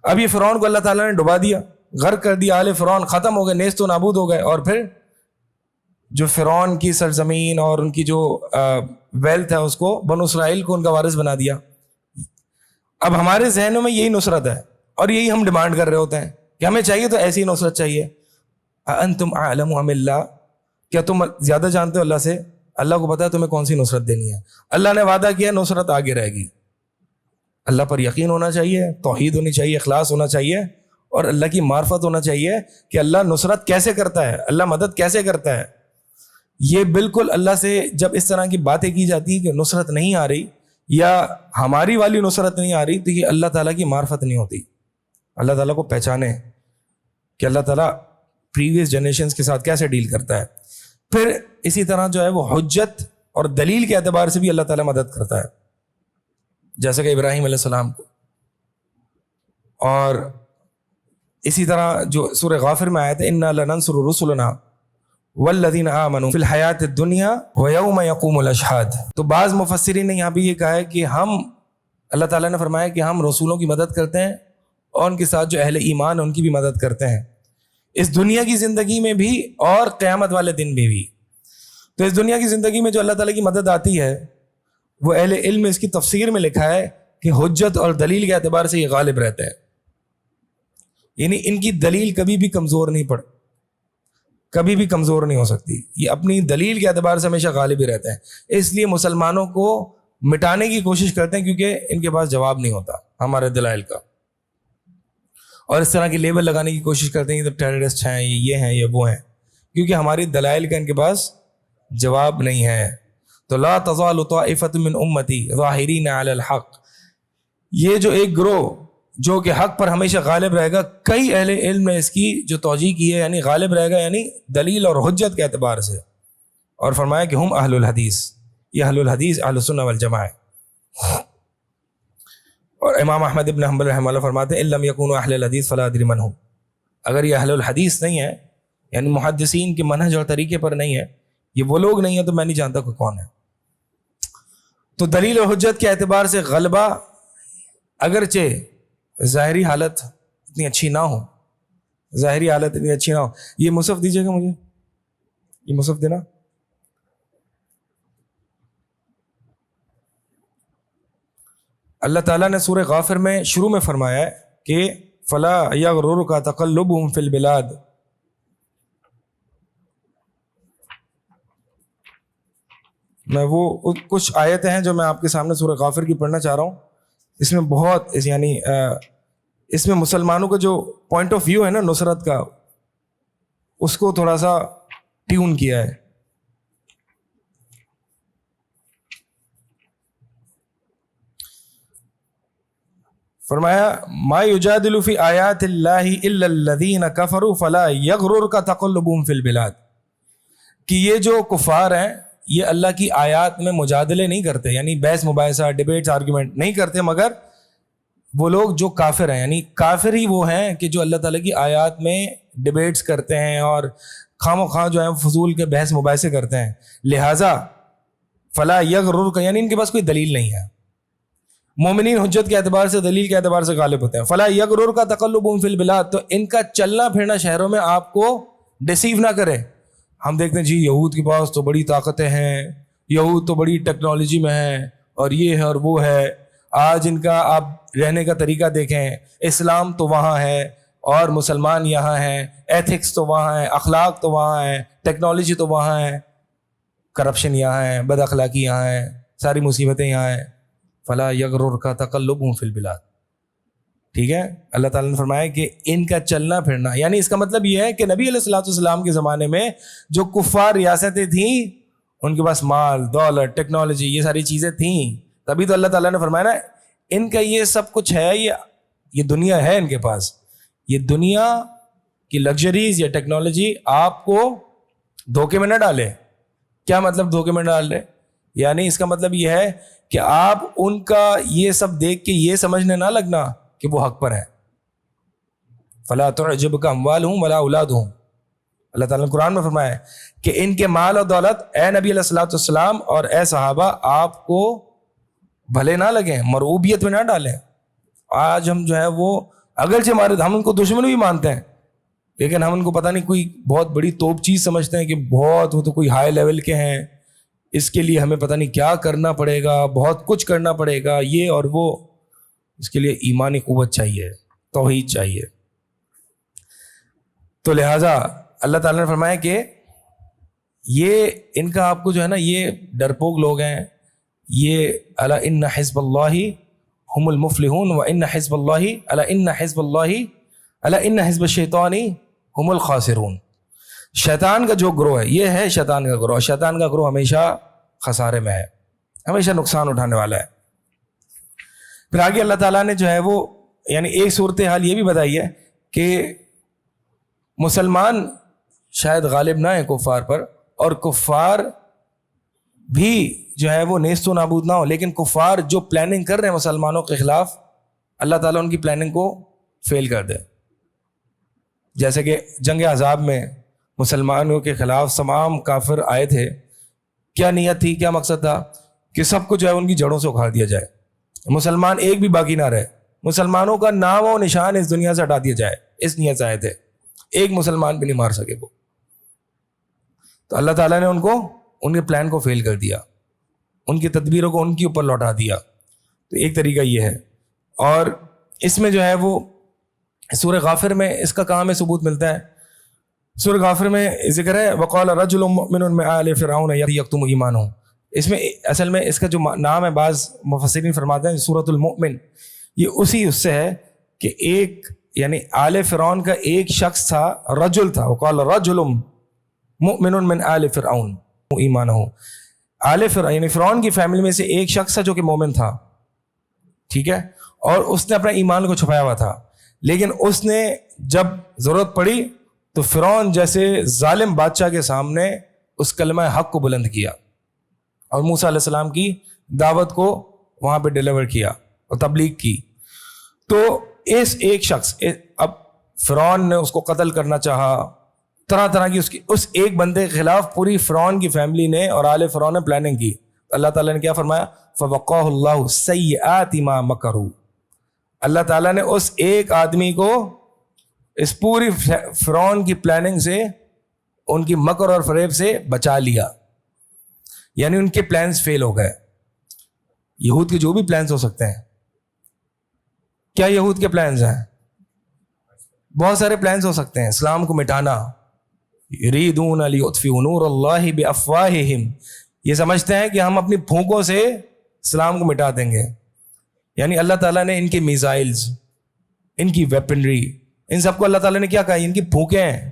اب یہ فرعون کو اللہ تعالیٰ نے ڈبا دیا، غرق کر دیا، آل فرعون ختم ہو گئے، نیست و نابود ہو گئے. اور پھر جو فرعون کی سرزمین اور ان کی جو ویلتھ ہے اس کو بنو اسرائیل کو ان کا وارث بنا دیا. اب ہمارے ذہنوں میں یہی نصرت ہے اور یہی ہم ڈیمانڈ کر رہے ہوتے ہیں کہ ہمیں چاہیے تو ایسی نصرت چاہیے. انتم اعلم ام اللہ، کیا تم زیادہ جانتے ہو اللہ سے؟ اللہ کو پتا ہے تمہیں کون سی نصرت دینی ہے. اللہ نے وعدہ کیا نصرت آگے رہے گی. اللہ پر یقین ہونا چاہیے، توحید ہونی چاہیے، اخلاص ہونا چاہیے اور اللہ کی معرفت ہونا چاہیے کہ اللہ نصرت کیسے کرتا ہے، اللہ مدد کیسے کرتا ہے. یہ بالکل اللہ سے جب اس طرح کی باتیں کی جاتی ہیں کہ نصرت نہیں آ رہی یا ہماری والی نصرت نہیں آ رہی، تو یہ اللہ تعالیٰ کی معرفت نہیں ہوتی. اللہ تعالیٰ کو پہچانے کہ اللہ تعالیٰ پریویس جنریشنز کے ساتھ کیسے ڈیل کرتا ہے. پھر اسی طرح جو ہے وہ حجت اور دلیل کے اعتبار سے بھی اللہ تعالیٰ مدد کرتا ہے، جیسے کہ ابراہیم علیہ السلام کو. اور اسی طرح جو سورہ غافر میں آیا تھا انا لننصر رسلنا والذین آمنوا فی الحیات الدنیا ویوم یقوم الاشہاد. تو بعض مفسرین نے یہاں بھی یہ کہا ہے کہ ہم، اللہ تعالیٰ نے فرمایا کہ ہم رسولوں کی مدد کرتے ہیں اور ان کے ساتھ جو اہل ایمان ان کی بھی مدد کرتے ہیں، اس دنیا کی زندگی میں بھی اور قیامت والے دن میں بھی. تو اس دنیا کی زندگی میں جو اللہ تعالیٰ کی مدد آتی ہے وہ اہل علم اس کی تفسیر میں لکھا ہے کہ حجت اور دلیل کے اعتبار سے یہ غالب رہتے ہیں. یعنی ان کی دلیل کبھی بھی کمزور نہیں کبھی بھی کمزور نہیں ہو سکتی، یہ اپنی دلیل کے اعتبار سے ہمیشہ غالب ہی رہتے ہیں. اس لیے مسلمانوں کو مٹانے کی کوشش کرتے ہیں کیونکہ ان کے پاس جواب نہیں ہوتا ہمارے دلائل کا، اور اس طرح کی لیبل لگانے کی کوشش کرتے ہیں کہ ٹیررسٹ ہیں، یہ ہیں، یہ وہ ہیں، کیونکہ ہماری دلائل کا ان کے پاس جواب نہیں ہے. تو لا تزال طائفۃ من امتی ظاہرین علی الحق، یہ جو ایک گروہ جو کہ حق پر ہمیشہ غالب رہے گا، کئی اہل علم نے اس کی جو توجیہ کی ہے، یعنی غالب رہے گا یعنی دلیل اور حجت کے اعتبار سے، اور فرمایا کہ ہم اہل الحدیث، یہ اہل الحدیث اہل السنہ والجماعہ. اور امام احمد ابن حنبل رحمہ اللہ فرماتے ہیں ان لم یکونوا اہل الحدیث فلا ادری من هم، اگر یہ اہل الحدیث نہیں ہے یعنی محدثین کے منہج اور طریقے پر نہیں ہے، یہ وہ لوگ نہیں ہیں تو میں نہیں جانتا کہ کون ہے. تو دلیل اور حجت کے اعتبار سے غلبہ، اگرچہ ظاہری حالت اتنی اچھی نہ ہو، یہ مصحف دیجیے گا مجھے، یہ مصحف دینا. اللہ تعالیٰ نے سورہ غافر میں شروع میں فرمایا ہے کہ فلا یغررک تقلبہم فی البلاد. میں وہ کچھ آیتیں ہیں جو میں آپ کے سامنے سورہ غافر کی پڑھنا چاہ رہا ہوں. اس میں بہت یعنی اس میں مسلمانوں کا جو پوائنٹ آف ویو ہے نا نصرت کا، اس کو تھوڑا سا ٹیون کیا ہے. فرمایا ما یجادل فی آیات اللہ الا الذین کفروا فلا یغررک تقلبہم فی البلاد، کہ یہ جو کفار ہیں یہ اللہ کی آیات میں مجادلے نہیں کرتے، یعنی بحث مباحثہ، ڈیبیٹس، آرگیومنٹ نہیں کرتے، مگر وہ لوگ جو کافر ہیں، یعنی کافر ہی وہ ہیں کہ جو اللہ تعالیٰ کی آیات میں ڈیبیٹس کرتے ہیں اور خواہ مخواہ جو ہے فضول کے بحث مباحثے کرتے ہیں. لہٰذا فلا یغررک، یعنی ان کے پاس کوئی دلیل نہیں ہے. مومنین حجت کے اعتبار سے، دلیل کے اعتبار سے غالب ہوتے ہیں. فلا یغررک تقلبہم فی البلاد، تو ان کا چلنا پھرنا شہروں میں آپ کو ڈسیو نہ کرے. ہم دیکھتے ہیں جی یہود کے پاس تو بڑی طاقتیں ہیں، یہود تو بڑی ٹیکنالوجی میں ہیں، اور یہ ہے اور وہ ہے. آج ان کا آپ رہنے کا طریقہ دیکھیں، اسلام تو وہاں ہے اور مسلمان یہاں ہیں، ایتھکس تو وہاں ہے، اخلاق تو وہاں ہے، ٹیکنالوجی تو وہاں ہے، کرپشن یہاں ہے، بد اخلاقی یہاں ہے، ساری مصیبتیں یہاں ہیں. فلا یغررک تقلبہم فی البلاد. ٹھیک ہے، اللہ تعالیٰ نے فرمایا کہ ان کا چلنا پھرنا، یعنی اس کا مطلب یہ ہے کہ نبی علیہ الصلوۃ والسلام کے زمانے میں جو کفار ریاستیں تھیں ان کے پاس مال، دولت، ٹیکنالوجی، یہ ساری چیزیں تھیں، تبھی تو اللہ تعالیٰ نے فرمایا نا ان کا یہ سب کچھ ہے، یہ دنیا ہے ان کے پاس. یہ دنیا کہ لگژریز یا ٹیکنالوجی آپ کو دھوکے میں نہ ڈالے. کیا مطلب دھوکے میں ڈال رہے؟ یعنی اس کا مطلب یہ ہے کہ آپ ان کا یہ سب دیکھ کے یہ سمجھنے نہ لگنا کہ وہ حق پر ہے. فلا تعجبک اموالہم ولا اولادہم. اللہ تعالیٰ نے قرآن میں فرمایا ہے کہ ان کے مال اور دولت اے نبی علیہ الصلوۃ والسلام اور اے صحابہ آپ کو بھلے نہ لگیں, مرعوبیت میں نہ ڈالیں. آج ہم جو ہے وہ اگرچہ ہم ان کو دشمن بھی مانتے ہیں, لیکن ہم ان کو پتہ نہیں کوئی بہت بڑی توپ چیز سمجھتے ہیں کہ بہت وہ تو کوئی ہائی لیول کے ہیں, اس کے لیے ہمیں پتہ نہیں کیا کرنا پڑے گا, بہت کچھ کرنا پڑے گا یہ اور وہ. اس کے لیے ایمانی قوت چاہیے, توحید چاہیے. تو لہٰذا اللہ تعالیٰ نے فرمایا کہ یہ ان کا آپ کو جو ہے نا یہ ڈرپوک لوگ ہیں, یہ الا ان حزب اللہ هم المفلحون و ان حزب اللہ الا ان حزب اللہ الا ان حزب الشیطان هم الخاسرون. شیطان کا جو گروہ ہے یہ ہے شیطان کا گروہ. شیطان کا گروہ ہمیشہ خسارے میں ہے, ہمیشہ نقصان اٹھانے والا ہے. پھر آگے اللہ تعالیٰ نے جو ہے وہ یعنی ایک صورتحال یہ بھی بتائی ہے کہ مسلمان شاید غالب نہ ہیں کفار پر, اور کفار بھی جو ہے وہ نیست و نابود نہ ہو, لیکن کفار جو پلاننگ کر رہے ہیں مسلمانوں کے خلاف اللہ تعالیٰ ان کی پلاننگ کو فیل کر دے. جیسے کہ جنگ احزاب میں مسلمانوں کے خلاف تمام کافر آئے تھے, کیا نیت تھی, کیا مقصد تھا کہ سب کو جو ہے ان کی جڑوں سے اکھاڑ دیا جائے, مسلمان ایک بھی باقی نہ رہے, مسلمانوں کا نام و نشان اس دنیا سے ہٹا دیا جائے. اس نیت سے آئے تھے, ایک مسلمان بھی نہیں مار سکے وہ. تو اللہ تعالیٰ نے ان کے پلان کو فیل کر دیا, ان کی تدبیروں کو ان کے اوپر لوٹا دیا. تو ایک طریقہ یہ ہے. اور اس میں جو ہے وہ سورہ غافر میں اس کا کہاں میں ثبوت ملتا ہے؟ سورہ غافر میں ذکر ہے وقال رجل مؤمن من آل فرعون یکتم ایمانہ. اس میں اصل میں اس کا جو نام ہے بعض مفسرین فرماتے ہیں سورۃ المؤمن, یہ اس سے ہے کہ ایک یعنی آل فرعون کا ایک شخص تھا, رجل تھا, وقال رجل مؤمن من آل فرعون ایمانہ. آل فرعون یعنی فرعون کی فیملی میں سے ایک شخص تھا جو کہ مومن تھا, ٹھیک ہے, اور اس نے اپنا ایمان کو چھپایا ہوا تھا. لیکن اس نے جب ضرورت پڑی تو فرعون جیسے ظالم بادشاہ کے سامنے اس کلمہ حق کو بلند کیا اور موسیٰ علیہ السلام کی دعوت کو وہاں پہ ڈیلیور کیا اور تبلیغ کی. تو اس ایک شخص, اب فرعون نے اس کو قتل کرنا چاہا, طرح طرح کی اس ایک بندے کے خلاف پوری فرعون کی فیملی نے اور آل فرعون نے پلاننگ کی. اللہ تعالیٰ نے کیا فرمایا؟ فوقاہ اللہ سیئات ما مکروا. اللہ تعالیٰ نے اس ایک آدمی کو اس پوری فرعون کی پلاننگ سے, ان کی مکر اور فریب سے بچا لیا. یعنی ان کے پلانز فیل ہو گئے. یہود کے جو بھی پلانز ہو سکتے ہیں, کیا یہود کے پلانز ہیں؟ بہت سارے پلانز ہو سکتے ہیں. اسلام کو مٹانا, یریدون لیطفئوا نور اللہ بافواہہم, یہ سمجھتے ہیں کہ ہم اپنی پھونکوں سے اسلام کو مٹا دیں گے. یعنی اللہ تعالیٰ نے ان کے میزائلز, ان کی ویپنری, ان سب کو اللہ تعالیٰ نے کیا کہا؟ ان کی پھونکیں ہیں.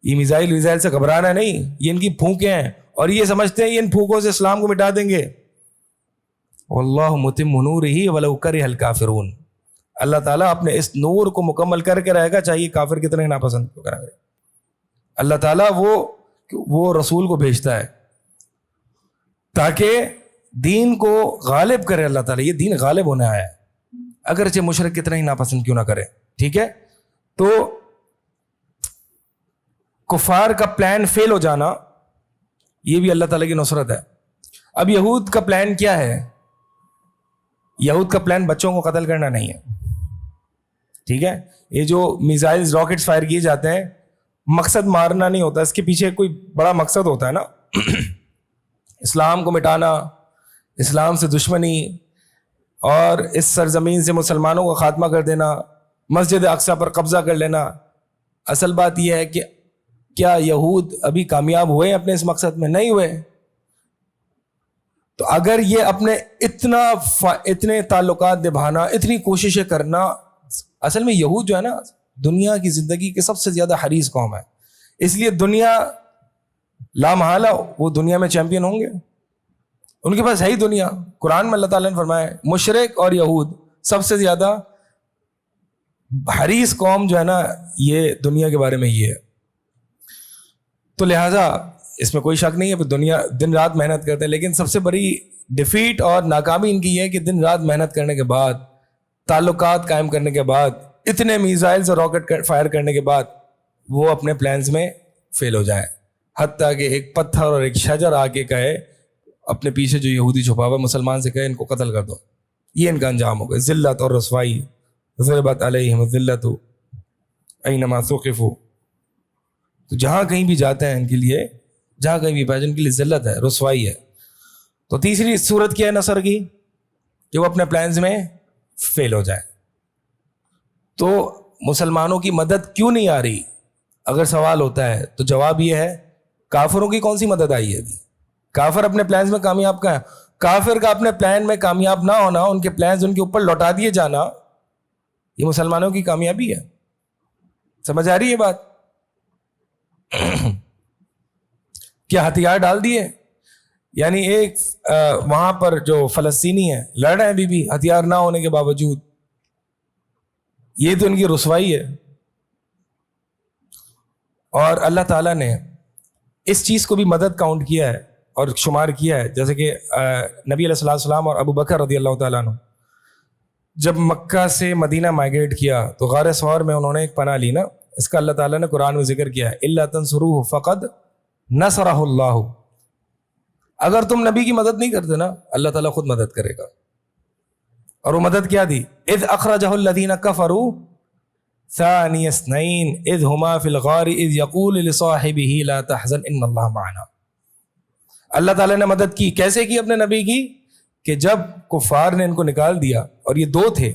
یہ میزائل سے گھبرانا نہیں, یہ ان کی پھونکیں ہیں, اور یہ سمجھتے ہیں ان پھونکوں سے اسلام کو مٹا دیں گے. واللہ متم نورہ ولو کرہ الکافرون. اللہ تعالیٰ اپنے اس نور کو مکمل کر کے رہے گا, چاہیے کافر کتنے ناپسند کیوں کریں گے. اللہ تعالیٰ وہ رسول کو بھیجتا ہے تاکہ دین کو غالب کرے. اللہ تعالیٰ یہ دین غالب ہونے آیا ہے, اگرچہ مشرک کتنا ہی ناپسند کیوں نہ کرے, ٹھیک ہے. تو کفار کا پلان فیل ہو جانا یہ بھی اللہ تعالیٰ کی نصرت ہے. اب یہود کا پلان کیا ہے؟ یہود کا پلان بچوں کو قتل کرنا نہیں ہے, ٹھیک ہے. یہ جو میزائلز راکٹس فائر کیے جاتے ہیں, مقصد مارنا نہیں ہوتا, اس کے پیچھے کوئی بڑا مقصد ہوتا ہے نا. اسلام کو مٹانا, اسلام سے دشمنی, اور اس سرزمین سے مسلمانوں کا خاتمہ کر دینا, مسجد اقصی پر قبضہ کر لینا. اصل بات یہ ہے کہ کیا یہود ابھی کامیاب ہوئے اپنے اس مقصد میں؟ نہیں ہوئے. تو اگر یہ اپنے اتنے تعلقات نبھانا, اتنی کوششیں کرنا, اصل میں یہود جو ہے نا دنیا کی زندگی کے سب سے زیادہ حریص قوم ہے, اس لیے دنیا لا محالہ وہ دنیا میں چیمپئن ہوں گے. ان کے پاس ہے ہی دنیا. قرآن میں اللہ تعالیٰ نے فرمایا ہے مشرک اور یہود سب سے زیادہ حریص قوم جو ہے نا یہ دنیا کے بارے میں یہ ہے. تو لہٰذا اس میں کوئی شک نہیں ہے دنیا دن رات محنت کرتے ہیں, لیکن سب سے بڑی ڈیفیٹ اور ناکامی ان کی یہ ہے کہ دن رات محنت کرنے کے بعد, تعلقات قائم کرنے کے بعد, اتنے میزائلز اور راکٹ فائر کرنے کے بعد وہ اپنے پلانز میں فیل ہو جائیں, حتیٰ کہ ایک پتھر اور ایک شجر آ کے کہے اپنے پیچھے جو یہودی چھپا ہوا مسلمان سے کہے ان کو قتل کر دو. یہ ان کا انجام ہوگا. ذلت اور رسوائی, ضربت علیہم الذلۃ اینما ثقفوا. تو جہاں کہیں بھی جاتے ہیں ان کے لیے, جہاں کہیں بھی پہنچے ان کے لیے ذلت ہے, رسوائی ہے. تو تیسری صورت کیا ہے نصر کی, کہ وہ اپنے پلانز میں فیل ہو جائے. تو مسلمانوں کی مدد کیوں نہیں آ رہی اگر سوال ہوتا ہے تو جواب یہ ہے کافروں کی کون سی مدد آئی ہے ابھی. کافر اپنے پلانز میں کامیاب کہاں ہے؟ کافر کا اپنے پلان میں کامیاب نہ ہونا, ان کے پلانز ان کے اوپر لوٹا دیے جانا, یہ مسلمانوں کی کامیابی ہے. سمجھ آ رہی ہے بات؟ کیا ہتھیار ڈال دیے, یعنی ایک وہاں پر جو فلسطینی ہیں لڑ رہے ہیں ابھی بھی ہتھیار نہ ہونے کے باوجود, یہ تو ان کی رسوائی ہے. اور اللہ تعالیٰ نے اس چیز کو بھی مدد کاؤنٹ کیا ہے اور شمار کیا ہے, جیسے کہ نبی علیہ السلام اور ابو بکر رضی اللہ تعالیٰ عنہ جب مکہ سے مدینہ مائیگریٹ کیا تو غار ثور میں انہوں نے ایک پناہ لی نا, اس کا اللہ تعالیٰ نے قرآن میں ذکر کیا ہے, الا تنصروہ فقد نصرہ اللہ. اگر تم نبی کی مدد نہیں کرتے نا اللہ تعالیٰ خود مدد کرے گا. اور وہ مدد کیا دی, اذ اخرجہ الذین کفروا ثانی اثنین اذ ہما فی الغار اذ یقول لصاحبہ لا تحزن ان اللہ معنا. اللہ تعالیٰ نے مدد کی, کیسے کی اپنے نبی کی, کہ جب کفار نے ان کو نکال دیا, اور یہ دو تھے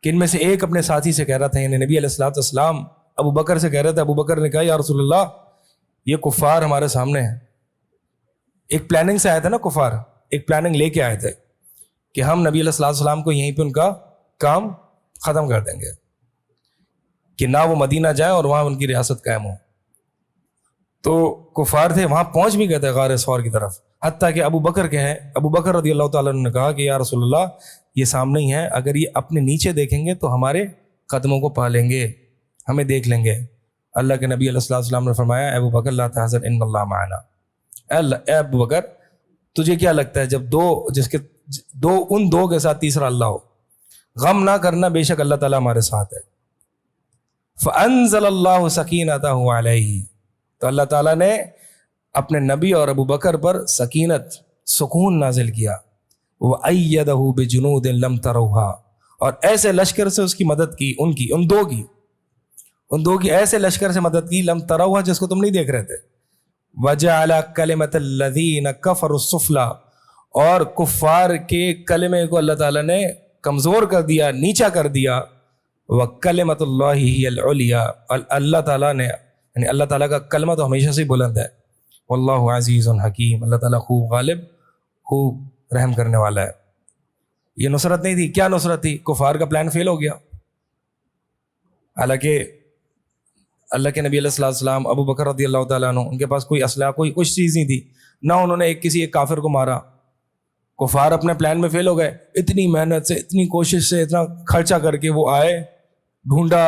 کہ ان میں سے ایک اپنے ساتھی سے کہہ رہا تھا, یعنی نبی علیہ السلام ابو بکر سے کہہ رہے تھے, ابو بکر نے کہا یا رسول اللہ یہ کفار ہمارے سامنے ہیں. ایک پلاننگ سے آئے تھے نا کفار, ایک پلاننگ لے کے آئے تھے کہ ہم نبی علیہ السلام کو یہیں پہ ان کا کام ختم کر دیں گے, کہ نہ وہ مدینہ جائیں اور وہاں ان کی ریاست قائم ہو. تو کفار تھے, وہاں پہنچ بھی گئے تھے غار ثور کی طرف, حتیٰ کہ ابو بکر رضی اللہ تعالیٰ نے کہا کہ یا رسول اللہ یہ سامنے ہی ہیں, اگر یہ اپنے نیچے دیکھیں گے تو ہمارے قدموں کو پا لیں گے, ہمیں دیکھ لیں گے. اللہ کے نبی علیہ السلام نے فرمایا اے ابو بکر لا تحزن ان اللہ معنا. اے ابو بکر تجھے کیا لگتا ہے جب ان دو کے ساتھ تیسرا اللہ ہو, غم نہ کرنا, بے شک اللہ تعالیٰ ہمارے ساتھ ہے. فانزل اللہ سکینتہ علیہ, تو اللہ تعالیٰ نے اپنے نبی اور ابو بکر پر سکینت, سکون نازل کیا. وَأَيَّدَهُ بِجُنُودٍ لَمْ تَرَوْهَا, اور ایسے لشکر سے اس کی مدد کی, ان دو کی ایسے لشکر سے مدد کی, لم تروها جس کو تم نہیں دیکھ رہے تھے. وَجَعَلَ كَلِمَةَ الَّذِينَ كَفَرُوا السُّفْلَى, اور کفار کے کلمے کو اللہ تعالیٰ نے کمزور کر دیا, نیچا کر دیا. وَكَلِمَةُ اللَّهِ هِيَ الْعُلْيَا, اللہ تعالیٰ نے یعنی اللہ تعالیٰ کا کلمہ تو ہمیشہ سے بلند ہے. واللہ عزیز حکیم, اللہ تعالیٰ خوب غالب, خوب رحم کرنے والا ہے. یہ نصرت نہیں تھی. کیا نصرت تھی؟ کفار کا پلان فیل ہو گیا. حالانکہ اللہ کے نبی علیہ السلام, ابو بکر رضی اللہ تعالیٰ عنہ, ان کے پاس کوئی اسلحہ, کوئی کچھ چیز نہیں تھی, نہ انہوں نے کسی ایک کافر کو مارا. کفار اپنے پلان میں فیل ہو گئے. اتنی محنت سے, اتنی کوشش سے, اتنا خرچہ کر کے وہ آئے, ڈھونڈا,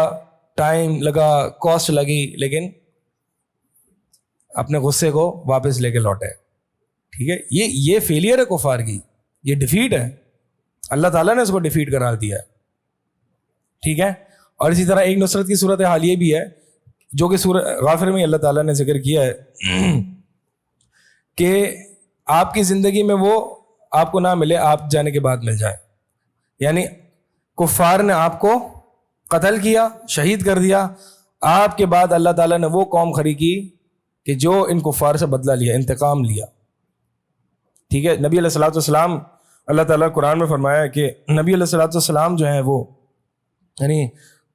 ٹائم لگا, کاسٹ لگی, لیکن اپنے غصے کو واپس لے کے لوٹے. ٹھیک ہے, یہ فیلئر ہے کفار کی, یہ ڈیفیٹ ہے. اللہ تعالیٰ نے اس کو ڈیفیٹ قرار دیا ہے. ٹھیک ہے. اور اسی طرح ایک نصرت کی صورت حال یہ بھی ہے جو کہ سورہ غافر میں اللہ تعالیٰ نے ذکر کیا ہے کہ آپ کی زندگی میں وہ آپ کو نہ ملے, آپ جانے کے بعد مل جائے. یعنی کفار نے آپ کو قتل کیا, شہید کر دیا, آپ کے بعد اللہ تعالیٰ نے وہ قوم کھڑی کی کہ جو ان کفار سے بدلہ لیا, انتقام لیا. ٹھیک ہے. نبی علیہ السلام, اللہ تعالیٰ قرآن میں فرمایا کہ نبی علیہ السلام جو ہیں وہ یعنی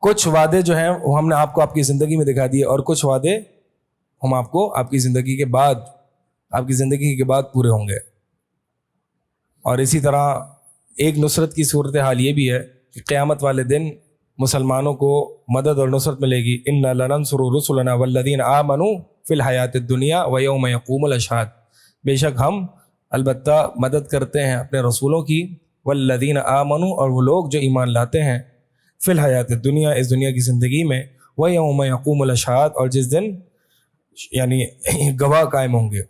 کچھ وعدے جو ہیں وہ ہم نے آپ کو آپ کی زندگی میں دکھا دیے, اور کچھ وعدے ہم آپ کو آپ کی زندگی کے بعد پورے ہوں گے. اور اسی طرح ایک نصرت کی صورت حال یہ بھی ہے کہ قیامت والے دن مسلمانوں کو مدد اور نصرت ملے گی. اِنَّا لَنَنْصُرُ رُسُلَنَا وَالَّذِينَ آمَنُوا فِي الْحَيَاةِ الدُّنْيَا وَيَوْمَ يَقُومُ الْأَشْهَادُ, بے شک ہم البتہ مدد کرتے ہیں اپنے رسولوں کی, وَالَّذِينَ آمَنُوا, اور وہ لوگ جو ایمان لاتے ہیں, فی الحیات دنیا، اس دنیا کی زندگی میں، وَيَوْمَ يَقُومُ الْأَشْهَادُ، اور جس دن یعنی گواہ قائم ہوں گے.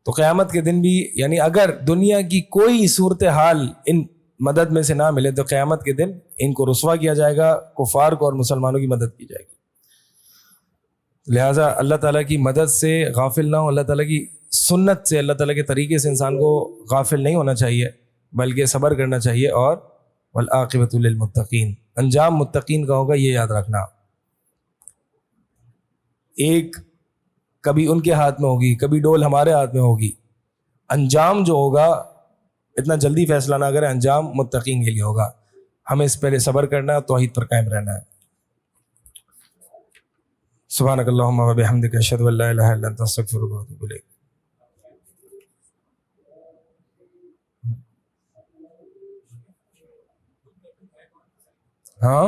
تو قیامت کے دن بھی یعنی اگر دنیا کی کوئی صورتحال ان مدد میں سے نہ ملے تو قیامت کے دن ان کو رسوا کیا جائے گا، کفار کو اور مسلمانوں کی مدد کی جائے گی. لہٰذا اللہ تعالیٰ کی مدد سے غافل نہ ہو، اللہ تعالیٰ کی سنت سے، اللہ تعالیٰ کے طریقے سے انسان کو غافل نہیں ہونا چاہیے، بلکہ صبر کرنا چاہیے. اور والعاقبۃ للمتقین، انجام متقین کا ہوگا، یہ یاد رکھنا. ایک کبھی ان کے ہاتھ میں ہوگی، کبھی ڈول ہمارے ہاتھ میں ہوگی. انجام جو ہوگا اتنا جلدی فیصلہ نہ کریں، انجام متقین کے لیے ہوگا. ہمیں اس پہلے صبر کرنا ہے، توحید پر قائم رہنا ہے. سبحانک اللہم و بحمدک، اشہد ان لا الہ الا انت، استغفرک و اتوب الیک. ہاں،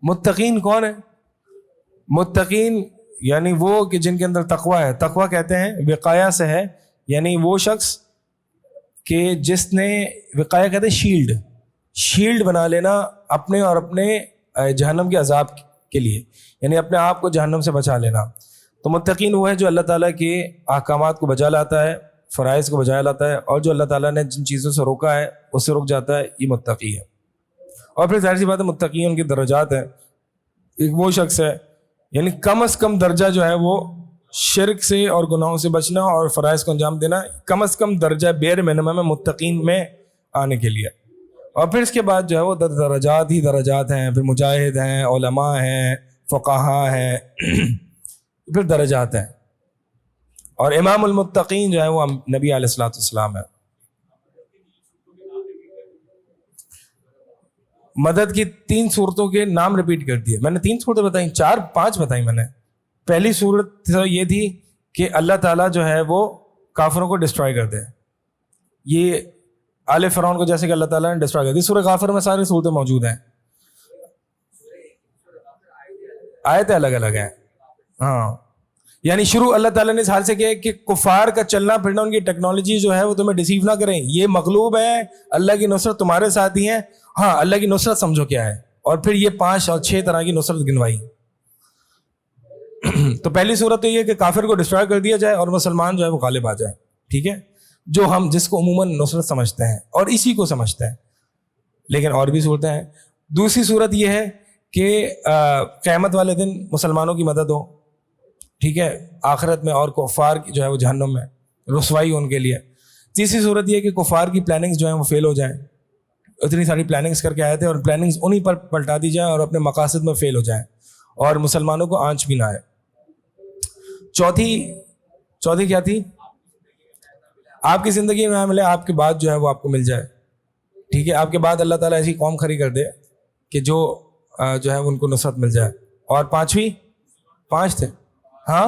متقین کون ہے؟ متقین یعنی وہ کہ جن کے اندر تقوی ہے. تقوی کہتے ہیں وقایا سے ہے، یعنی وہ شخص کہ جس نے، وقایا کہتے ہیں شیلڈ بنا لینا اپنے اور اپنے جہنم کے عذاب کے لیے، یعنی اپنے آپ کو جہنم سے بچا لینا. تو متقین وہ ہے جو اللہ تعالیٰ کے احکامات کو بجا لاتا ہے، فرائض کو بجا لاتا ہے، اور جو اللہ تعالیٰ نے جن چیزوں سے روکا ہے اس سے رک جاتا ہے، یہ متقی ہے. اور پھر ظاہر سی بات ہے متقین ان کی درجات ہیں. ایک وہ شخص ہے یعنی کم از کم درجہ جو ہے وہ شرک سے اور گناہوں سے بچنا اور فرائض کو انجام دینا، کم از کم درجہ بیر منمم ہے متقین میں آنے کے لیے. اور پھر اس کے بعد جو ہے وہ درجات ہی درجات ہیں. پھر مجاہد ہیں، علماء ہیں، فقہاء ہیں، پھر درجات ہیں. اور امام المتقین جو ہے وہ نبی علیہ الصلوۃ والسلام ہے. مدد کی 3 صورتوں کے نام ریپیٹ کر دیے میں نے. 3 صورتیں بتائیں، 4-5 بتائیں میں نے. پہلی صورت یہ تھی کہ اللہ تعالیٰ جو ہے وہ کافروں کو ڈسٹرائے کر دے. یہ آل فرعون کو جیسے کہ اللہ تعالیٰ نے ڈسٹرائے کر دی. سورہ غافر میں ساری صورتیں موجود ہیں، آیتیں الگ الگ ہیں. ہاں، یعنی شروع اللہ تعالیٰ نے اس حال سے کیا کہ کفار کا چلنا پھرنا، ان کی ٹیکنالوجی جو ہے وہ تمہیں ڈیسیو نہ کریں. یہ مغلوب ہے، اللہ کی نصرت تمہارے ساتھ ہی ہے. ہاں، اللہ کی نصرت سمجھو کیا ہے. اور پھر یہ 5 اور 6 طرح کی نصرت گنوائی. تو پہلی صورت تو یہ کہ کافر کو ڈسٹرائے کر دیا جائے اور مسلمان جو ہے وہ غالب آ جائے. ٹھیک ہے، جو ہم جس کو عموماً نصرت سمجھتے ہیں اور اسی کو سمجھتے ہیں، لیکن اور بھی صورتیں ہیں. دوسری صورت یہ ہے کہ قیامت والے دن مسلمانوں کی مدد ہو. ٹھیک ہے، آخرت میں، اور کفار جو ہے وہ جہنم میں، رسوائی ان کے لیے. تیسری صورت یہ ہے کہ کفار کی پلاننگز جو ہیں وہ فیل ہو جائیں. اتنی ساری پلاننگز کر کے آئے تھے اور پلاننگز انہی پر پلٹا دی جائیں اور اپنے مقاصد میں فیل ہو جائیں، اور مسلمانوں کو آنچ بھی نہ آئے. چوتھی کیا تھی؟ آپ کی زندگی میں نہ ملے، آپ کے بعد جو ہے وہ آپ کو مل جائے. ٹھیک ہے، آپ کے بعد اللہ تعالیٰ ایسی قوم کھڑی کر دے کہ جو ہے ان کو نصرت مل جائے. اور 5 تھے. ہاں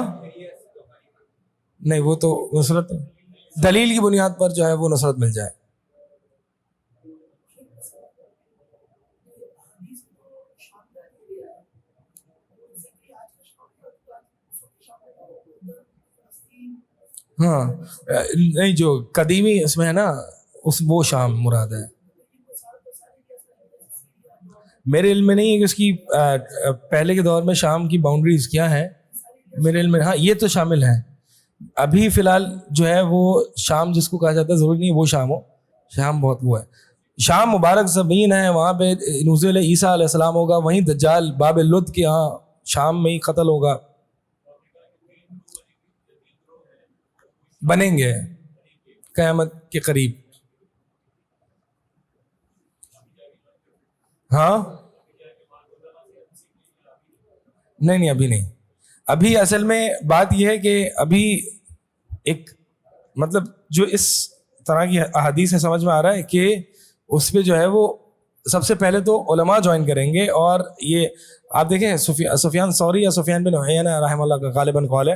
نہیں، وہ تو نصرت دلیل کی بنیاد پر جو ہے وہ نصرت مل جائے. ہاں نہیں، جو قدیمی اس میں ہے نا، وہ شام مراد ہے. میرے علم میں نہیں ہے کہ اس کی پہلے کے دور میں شام کی باؤنڈریز کیا ہیں. میرے علم میں ہاں یہ تو شامل ہیں. ابھی فی الحال جو ہے وہ شام جس کو کہا جاتا ہے، ضروری نہیں وہ شام ہو. شام بہت وہ ہے. شام مبارک زمین ہے، وہاں پہ نزول عیسیٰ علیہ السلام ہوگا. وہیں دجال باب لد کے ہاں شام میں ہی قتل ہوگا. بنیں گے قیامت کے قریب. ہاں نہیں، ابھی نہیں. ابھی اصل میں بات یہ ہے کہ ابھی ایک مطلب جو اس طرح کی احادیث سے سمجھ میں آ رہا ہے کہ اس پہ جو ہے وہ سب سے پہلے تو علماء جوائن کریں گے. اور یہ آپ دیکھیں سفیان ثوری یا سفیان بن عیینہ رحمہ اللہ کا غالباً قول ہے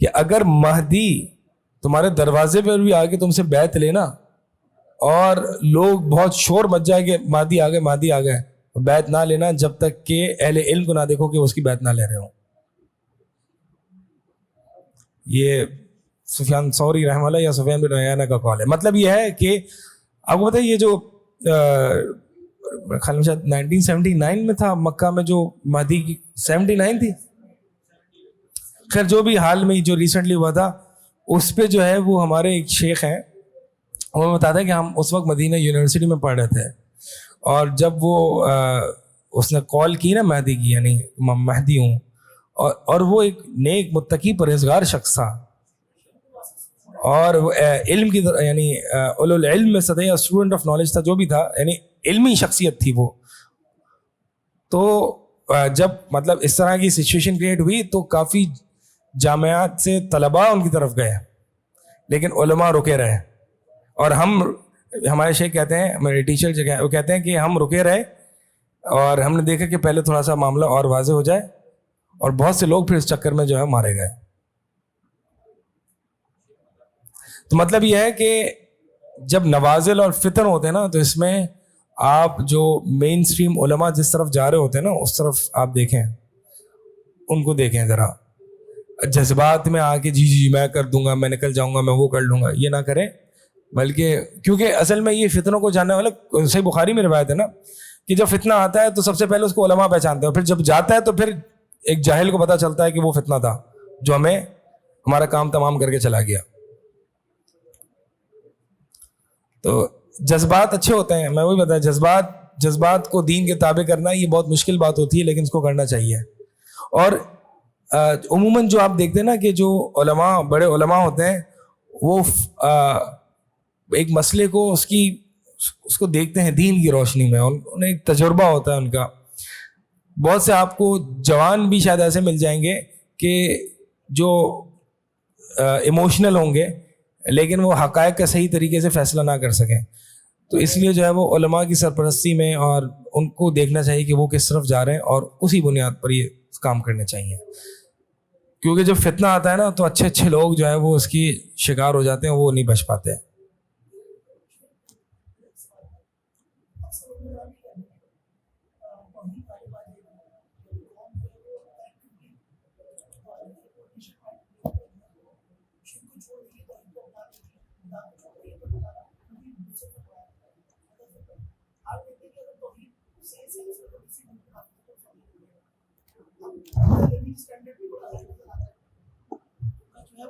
کہ اگر مہدی تمہارے دروازے پہ بھی آ کے تم سے بیعت لینا اور لوگ بہت شور مچ جائے کہ مہدی آ گئے، بیعت نہ لینا جب تک کہ اہل علم کو نہ دیکھو کہ اس کی بیعت نہ لے رہے ہوں. یہ سفیان ثوری رحمہ اللہ یا سفیان بن عیینہ کا قول ہے. مطلب یہ ہے کہ آپ کو پتہ ہے یہ جو خیال میں شاید 1979 میں تھا مکہ میں جو مہدی کی 79 تھی. خیر جو بھی حال میں جو ریسنٹلی ہوا تھا اس پہ جو ہے وہ ہمارے ایک شیخ ہیں, وہ بتاتے ہیں کہ ہم اس وقت مدینہ یونیورسٹی میں پڑھ رہے تھے, اور جب وہ اس نے کال کی نا مہدی کی, یعنی مہدی ہوں, اور وہ ایک نیک متقی پرہیزگار شخص تھا, اور علم کی یعنی اولو العلم میں سطح اسٹوڈنٹ آف نالج تھا, جو بھی تھا یعنی علمی شخصیت تھی وہ. تو جب مطلب اس طرح کی سچویشن کریٹ ہوئی تو کافی جامعات سے طلباء ان کی طرف گئے, لیکن علماء رکے رہے. اور ہمارے شیخ کہتے ہیں, میرے ٹیچر جو وہ کہتے ہیں کہ ہم رکے رہے, اور ہم نے دیکھا کہ پہلے تھوڑا سا معاملہ اور واضح ہو جائے, اور بہت سے لوگ پھر اس چکر میں جو ہے مارے گئے. تو مطلب یہ ہے کہ جب نوازل اور فتن ہوتے ہیں نا, تو اس میں آپ جو مین سٹریم علماء جس طرف جا رہے ہوتے ہیں نا, اس طرف آپ دیکھیں, ان کو دیکھیں ذرا. جذبات میں آ کے جی میں کر دوں گا, میں نکل جاؤں گا, میں وہ کر لوں گا, یہ نہ کریں. بلکہ کیونکہ اصل میں یہ فتنوں کو جاننے والا, صحیح بخاری میں روایت ہے نا کہ جب فتنہ آتا ہے تو سب سے پہلے اس کو علماء پہچانتے ہیں, اور پھر جب جاتا ہے تو پھر ایک جاہل کو پتہ چلتا ہے کہ وہ فتنہ تھا جو ہمیں ہمارا کام تمام کر کے چلا گیا. تو جذبات اچھے ہوتے ہیں, میں وہی بتایا, جذبات کو دین کے تابع کرنا یہ بہت مشکل بات ہوتی ہے, لیکن اس کو کرنا چاہیے. اور عموماً جو آپ دیکھتے ہیں نا کہ جو علماء, بڑے علماء ہوتے ہیں, وہ ایک مسئلے کو اس کو دیکھتے ہیں دین کی روشنی میں, انہیں ایک تجربہ ہوتا ہے ان کا. بہت سے آپ کو جوان بھی شاید ایسے مل جائیں گے کہ جو ایموشنل ہوں گے, لیکن وہ حقائق کا صحیح طریقے سے فیصلہ نہ کر سکیں. تو اس لیے جو ہے وہ علماء کی سرپرستی میں, اور ان کو دیکھنا چاہیے کہ وہ کس طرف جا رہے ہیں, اور اسی بنیاد پر یہ کام کرنے چاہیے. کیونکہ جب فتنہ آتا ہے نا تو اچھے لوگ جو ہے وہ اس کی شکار ہو جاتے ہیں, وہ نہیں بچ پاتے.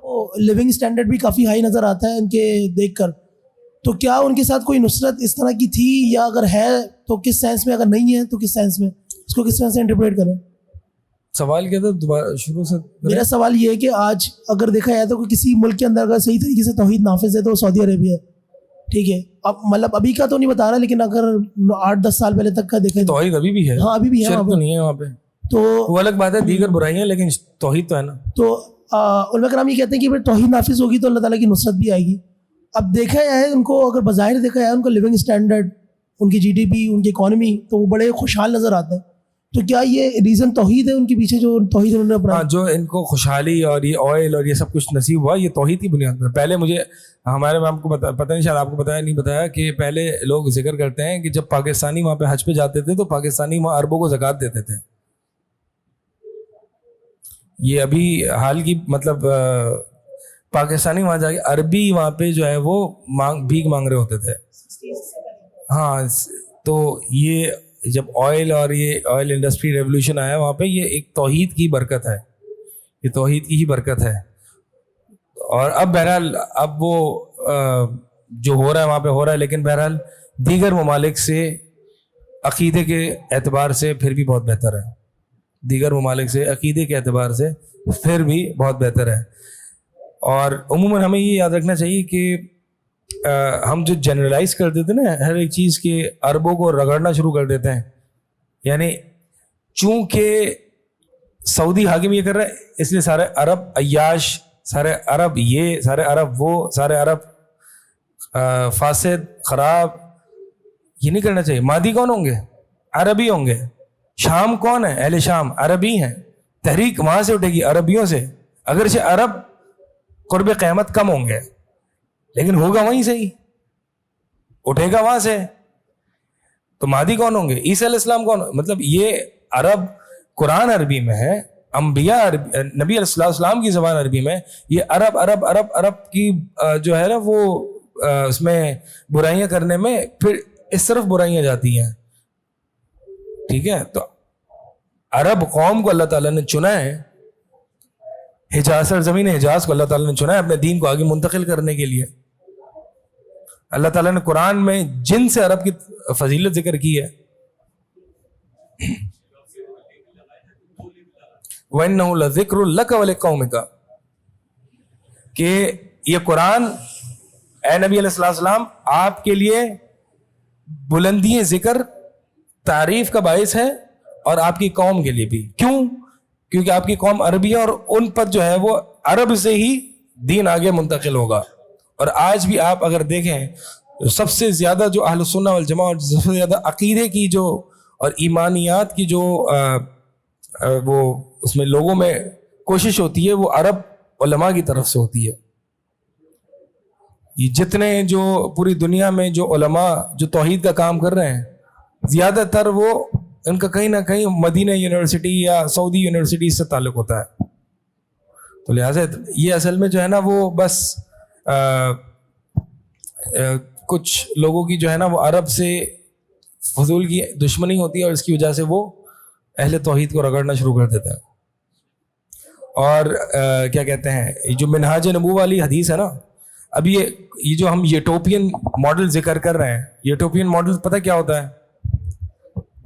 وہ لیونگ اسٹینڈرڈ بھی کافی ہائی نظر آتا ہے ان کے دیکھ کر. تو کیا ان کے ساتھ کوئی نصرت اس طرح کی تھی, یا اگر ہے تو کس سینس میں, اگر نہیں ہے تو کس سینس میں, اس کو کس طرح سے انٹرپریٹ کریں؟ سوال کیا تھا دوبارہ شروع سے؟ میرا سوال یہ ہے کہ آج اگر دیکھا جائے تو کوئی کسی ملک کے اندر اگر صحیح طریقے سے توحید نافذ ہے تو وہ سعودی عربیہ ہے, ٹھیک ہے. اب مطلب ابھی کا تو نہیں بتا رہا, لیکن اگر 8-10 سال پہلے تک کا دیکھیں توحید ابھی بھی ہے. ہاں ابھی بھی ہے, شرک تو نہیں ہے وہاں پہ, تو وہ الگ بات ہے, دیگر برائیاں, لیکن توحید تو ہے نا. تو علماء کرام یہ کہتے ہیں کہ پھر توحید نافذ ہوگی تو اللہ تعالیٰ کی نصرت بھی آئے گی. اب دیکھا جائے ان کو, اگر بظاہر دیکھا جائے ان کا لیونگ اسٹینڈرڈ, ان کی جی ڈی پی, ان کی اکانومی, تو وہ بڑے خوشحال نظر آتے ہیں. تو کیا یہ ریزن توحید ہے ان کے پیچھے, جو توحید انہوں نے اپنا, جو ان کو خوشحالی اور یہ آئل اور یہ سب کچھ نصیب ہوا, یہ توحید کی بنیاد پر. پہلے مجھے ہمارے آپ کو پتہ نہیں, شاید آپ کو بتایا نہیں بتایا, کہ پہلے لوگ ذکر کرتے ہیں کہ جب پاکستانی وہاں پہ حج پہ جاتے تھے تو پاکستانی وہاں عربوں کو زکوٰۃ دیتے تھے. یہ ابھی حال کی مطلب پاکستانی وہاں جا کے عربی وہاں پہ جو ہے وہ بھیک مانگ رہے ہوتے تھے. ہاں, تو یہ جب آئل اور یہ آئل انڈسٹری ریولوشن آیا وہاں پہ, یہ ایک توحید کی برکت ہے, یہ توحید کی ہی برکت ہے. اور اب بہرحال اب وہ جو ہو رہا ہے وہاں پہ ہو رہا ہے, لیکن بہرحال دیگر ممالک سے عقیدے کے اعتبار سے پھر بھی بہت بہتر ہے. دیگر ممالک سے عقیدے کے اعتبار سے پھر بھی بہت بہتر ہے. اور عموماً ہمیں یہ یاد رکھنا چاہیے کہ ہم جو جنرلائز کر دیتے ہیں نا ہر ایک چیز کے, عربوں کو رگڑنا شروع کر دیتے ہیں. یعنی چونکہ سعودی حاکم یہ کر رہا ہے, اس لیے سارے عرب عیاش, سارے عرب یہ, سارے عرب وہ, سارے عرب فاسد خراب, یہ نہیں کرنا چاہیے. مادی کون ہوں گے؟ عربی ہوں گے. شام کون ہے؟ اہل شام عربی ہیں. تحریک وہاں سے اٹھے گی, عربیوں سے. اگرچہ عرب قرب قیامت کم ہوں گے, لیکن ہوگا وہیں سے ہی, اٹھے گا وہاں سے. تو مہدی کون ہوں گے؟ عیسیٰ علیہ السلام کون؟ مطلب یہ عرب, قرآن عربی میں ہے, انبیاء نبی علیہ السلام کی زبان عربی میں, یہ عرب عرب عرب عرب کی جو ہے نا وہ اس میں برائیاں کرنے میں پھر اس طرف برائیاں جاتی ہیں. ٹھیک ہے, تو عرب قوم کو اللہ تعالیٰ نے چنا ہے, حجاز سرزمین حجاز کو اللہ تعالیٰ نے چنا ہے اپنے دین کو آگے منتقل کرنے کے لیے. اللہ تعالیٰ نے قرآن میں جن سے عرب کی فضیلت ذکر کی ہے, وَإِنَّهُ لَذِكْرٌ لَكَ وَلِقَوْمِكَ, کہ یہ قرآن اے نبی علیہ السلام آپ کے لیے بلندی ذکر تعریف کا باعث ہے اور آپ کی قوم کے لیے بھی. کیوں؟ کیونکہ آپ کی قوم عربی ہے اور ان پر جو ہے وہ عرب سے ہی دین آگے منتقل ہوگا. اور آج بھی آپ اگر دیکھیں سب سے زیادہ جو اہل سنہ والجماعہ اور سب سے زیادہ عقیدے کی جو اور ایمانیات کی جو وہ اس میں لوگوں میں کوشش ہوتی ہے وہ عرب علماء کی طرف سے ہوتی ہے. یہ جتنے جو پوری دنیا میں جو علماء جو توحید کا کام کر رہے ہیں زیادہ تر وہ ان کا کہیں نہ کہیں مدینہ یونیورسٹی یا سعودی یونیورسٹی سے تعلق ہوتا ہے. تو لہٰذا یہ اصل میں جو ہے نا وہ بس کچھ لوگوں کی جو ہے نا وہ عرب سے فضول کی دشمنی ہوتی ہے اور اس کی وجہ سے وہ اہل توحید کو رگڑنا شروع کر دیتا ہے. اور کیا کہتے ہیں جو منہاج نبوہ والی حدیث ہے نا, اب یہ جو ہم یوٹوپین ماڈل ذکر کر رہے ہیں, یوٹوپین ماڈل پتہ کیا ہوتا ہے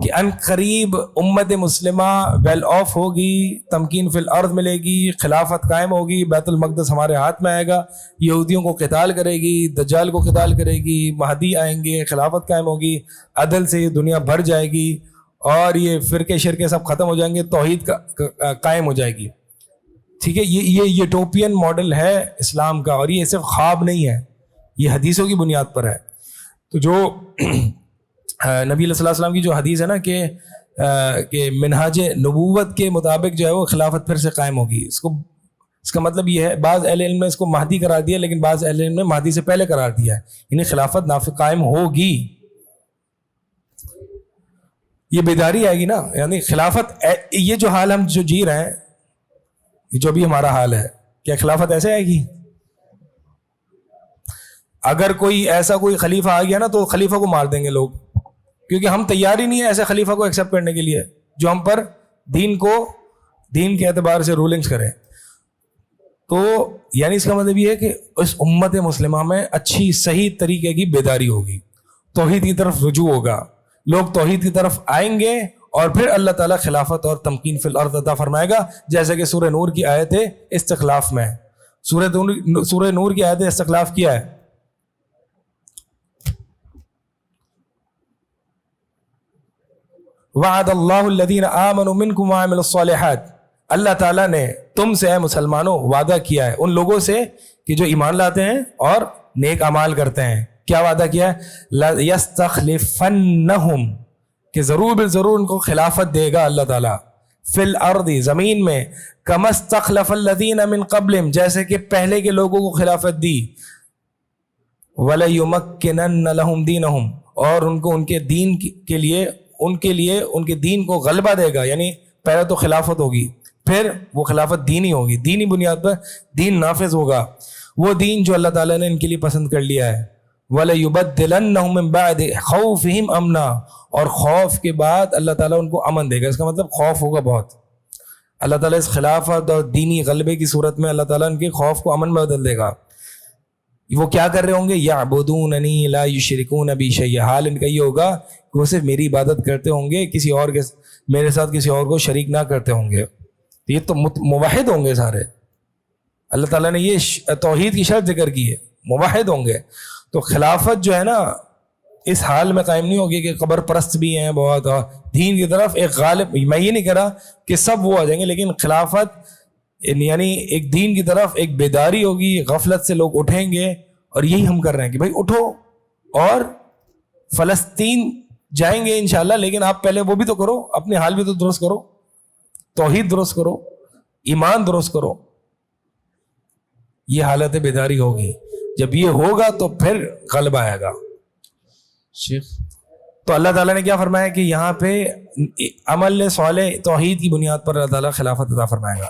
کہ ان قریب امت مسلمہ ویل آف ہوگی, تمکین فی الارض ملے گی, خلافت قائم ہوگی, بیت المقدس ہمارے ہاتھ میں آئے گا, یہودیوں کو قتال کرے گی, دجال کو قتال کرے گی, مہدی آئیں گے, خلافت قائم ہوگی, عدل سے یہ دنیا بھر جائے گی اور یہ فرقے شرکے سب ختم ہو جائیں گے, توحید کا قائم ہو جائے گی. ٹھیک ہے, یہ یوٹوپین ماڈل ہے اسلام کا اور یہ صرف خواب نہیں ہے, یہ حدیثوں کی بنیاد پر ہے. تو جو نبی علیہ السلام کی جو حدیث ہے نا کہ منہاج نبوت کے مطابق جو ہے وہ خلافت پھر سے قائم ہوگی, اس کا مطلب یہ ہے بعض اہل علم نے اس کو مہدی قرار دیا لیکن بعض اہل علم نے مہدی سے پہلے قرار دیا ہے, یعنی خلافت نافذ قائم ہوگی. یہ بیداری آئے گی نا, یعنی خلافت یہ جو حال ہم جو جی رہے ہیں جو بھی ہمارا حال ہے, کیا خلافت ایسے آئے گی؟ اگر کوئی ایسا کوئی خلیفہ آ گیا نا تو خلیفہ کو مار دیں گے لوگ, کیونکہ ہم تیار ہی نہیں ہے ایسے خلیفہ کو ایکسیپٹ کرنے کے لیے جو ہم پر دین کے اعتبار سے رولنگز کرے. تو یعنی اس کا مطلب یہ ہے کہ اس امت مسلمہ میں اچھی صحیح طریقے کی بیداری ہوگی, توحید کی طرف رجوع ہوگا, لوگ توحید کی طرف آئیں گے اور پھر اللہ تعالیٰ خلافت اور تمکین فی الارض عطا فرمائے گا, جیسے کہ سورہ نور کی آیت استخلاف میں. سورہ نور کی آیت استخلاف کیا ہے؟ وعد اللہ الذین آمنوا منکم وعملوا الصالحات, اللہ تعالیٰ نے تم سے اے مسلمانوں وعدہ کیا ہے ان لوگوں سے کہ جو ایمان لاتے ہیں اور نیک اعمال کرتے ہیں. کیا وعدہ کیا ہے؟ لَيَسْتَخْلِفَنَّهُمْ, کہ ضرور بالضرور ان کو خلافت دے گا اللہ تعالیٰ, فی الارض, زمین میں, کما استخلف الذین من قبلہم, جیسے کہ پہلے کے لوگوں کو خلافت دی, وَلَيُمَكِّنَنَّ لَهُمْ دِينَهُمْ, اور ان کو ان کے دین کے لیے ان کے دین کو غلبہ دے گا. یعنی پہلے تو خلافت ہوگی, پھر وہ خلافت دینی ہوگی, دینی بنیاد پر دین نافذ ہوگا, وہ دین جو اللہ تعالیٰ نے ان کے لیے پسند کر لیا ہے. وَلَيُبَدِّلَنَّهُم مِّن بَعْدِ خَوْفِهِمْ أَمْنًا, اور خوف کے بعد اللہ تعالیٰ ان کو امن دے گا. اس کا مطلب خوف ہوگا بہت. اللہ تعالیٰ اس خلافت اور دینی غلبے کی صورت میں اللہ تعالیٰ ان کے خوف کو امن میں بدل دے گا. وہ کیا کر رہے ہوں گے؟ یعبدوننی لا یشرکون بی شیئا, حال ان کا یہ ہوگا کہ وہ صرف میری عبادت کرتے ہوں گے, کسی اور کے میرے ساتھ کسی اور کو شریک نہ کرتے ہوں گے. یہ تو موحد ہوں گے سارے. اللہ تعالیٰ نے یہ توحید کی شرط ذکر کی ہے, موحد ہوں گے. تو خلافت جو ہے نا اس حال میں قائم نہیں ہوگی کہ قبر پرست بھی ہیں بہت, اور دین کی طرف ایک غالب, میں یہ نہیں کہہ رہا کہ سب وہ آ جائیں گے, لیکن خلافت یعنی ایک دین کی طرف ایک بیداری ہوگی, غفلت سے لوگ اٹھیں گے. اور یہی ہم کر رہے ہیں کہ بھائی اٹھو اور فلسطین جائیں گے انشاءاللہ, لیکن آپ پہلے وہ بھی تو کرو, اپنے حال بھی تو درست کرو, توحید درست کرو, ایمان درست کرو. یہ حالت بیداری ہوگی. جب یہ ہوگا تو پھر غلبہ آئے گا. شیخ تو اللہ تعالیٰ نے کیا فرمایا کہ یہاں پہ عمل صالح توحید کی بنیاد پر اللہ تعالیٰ خلافت عطا فرمائے گا.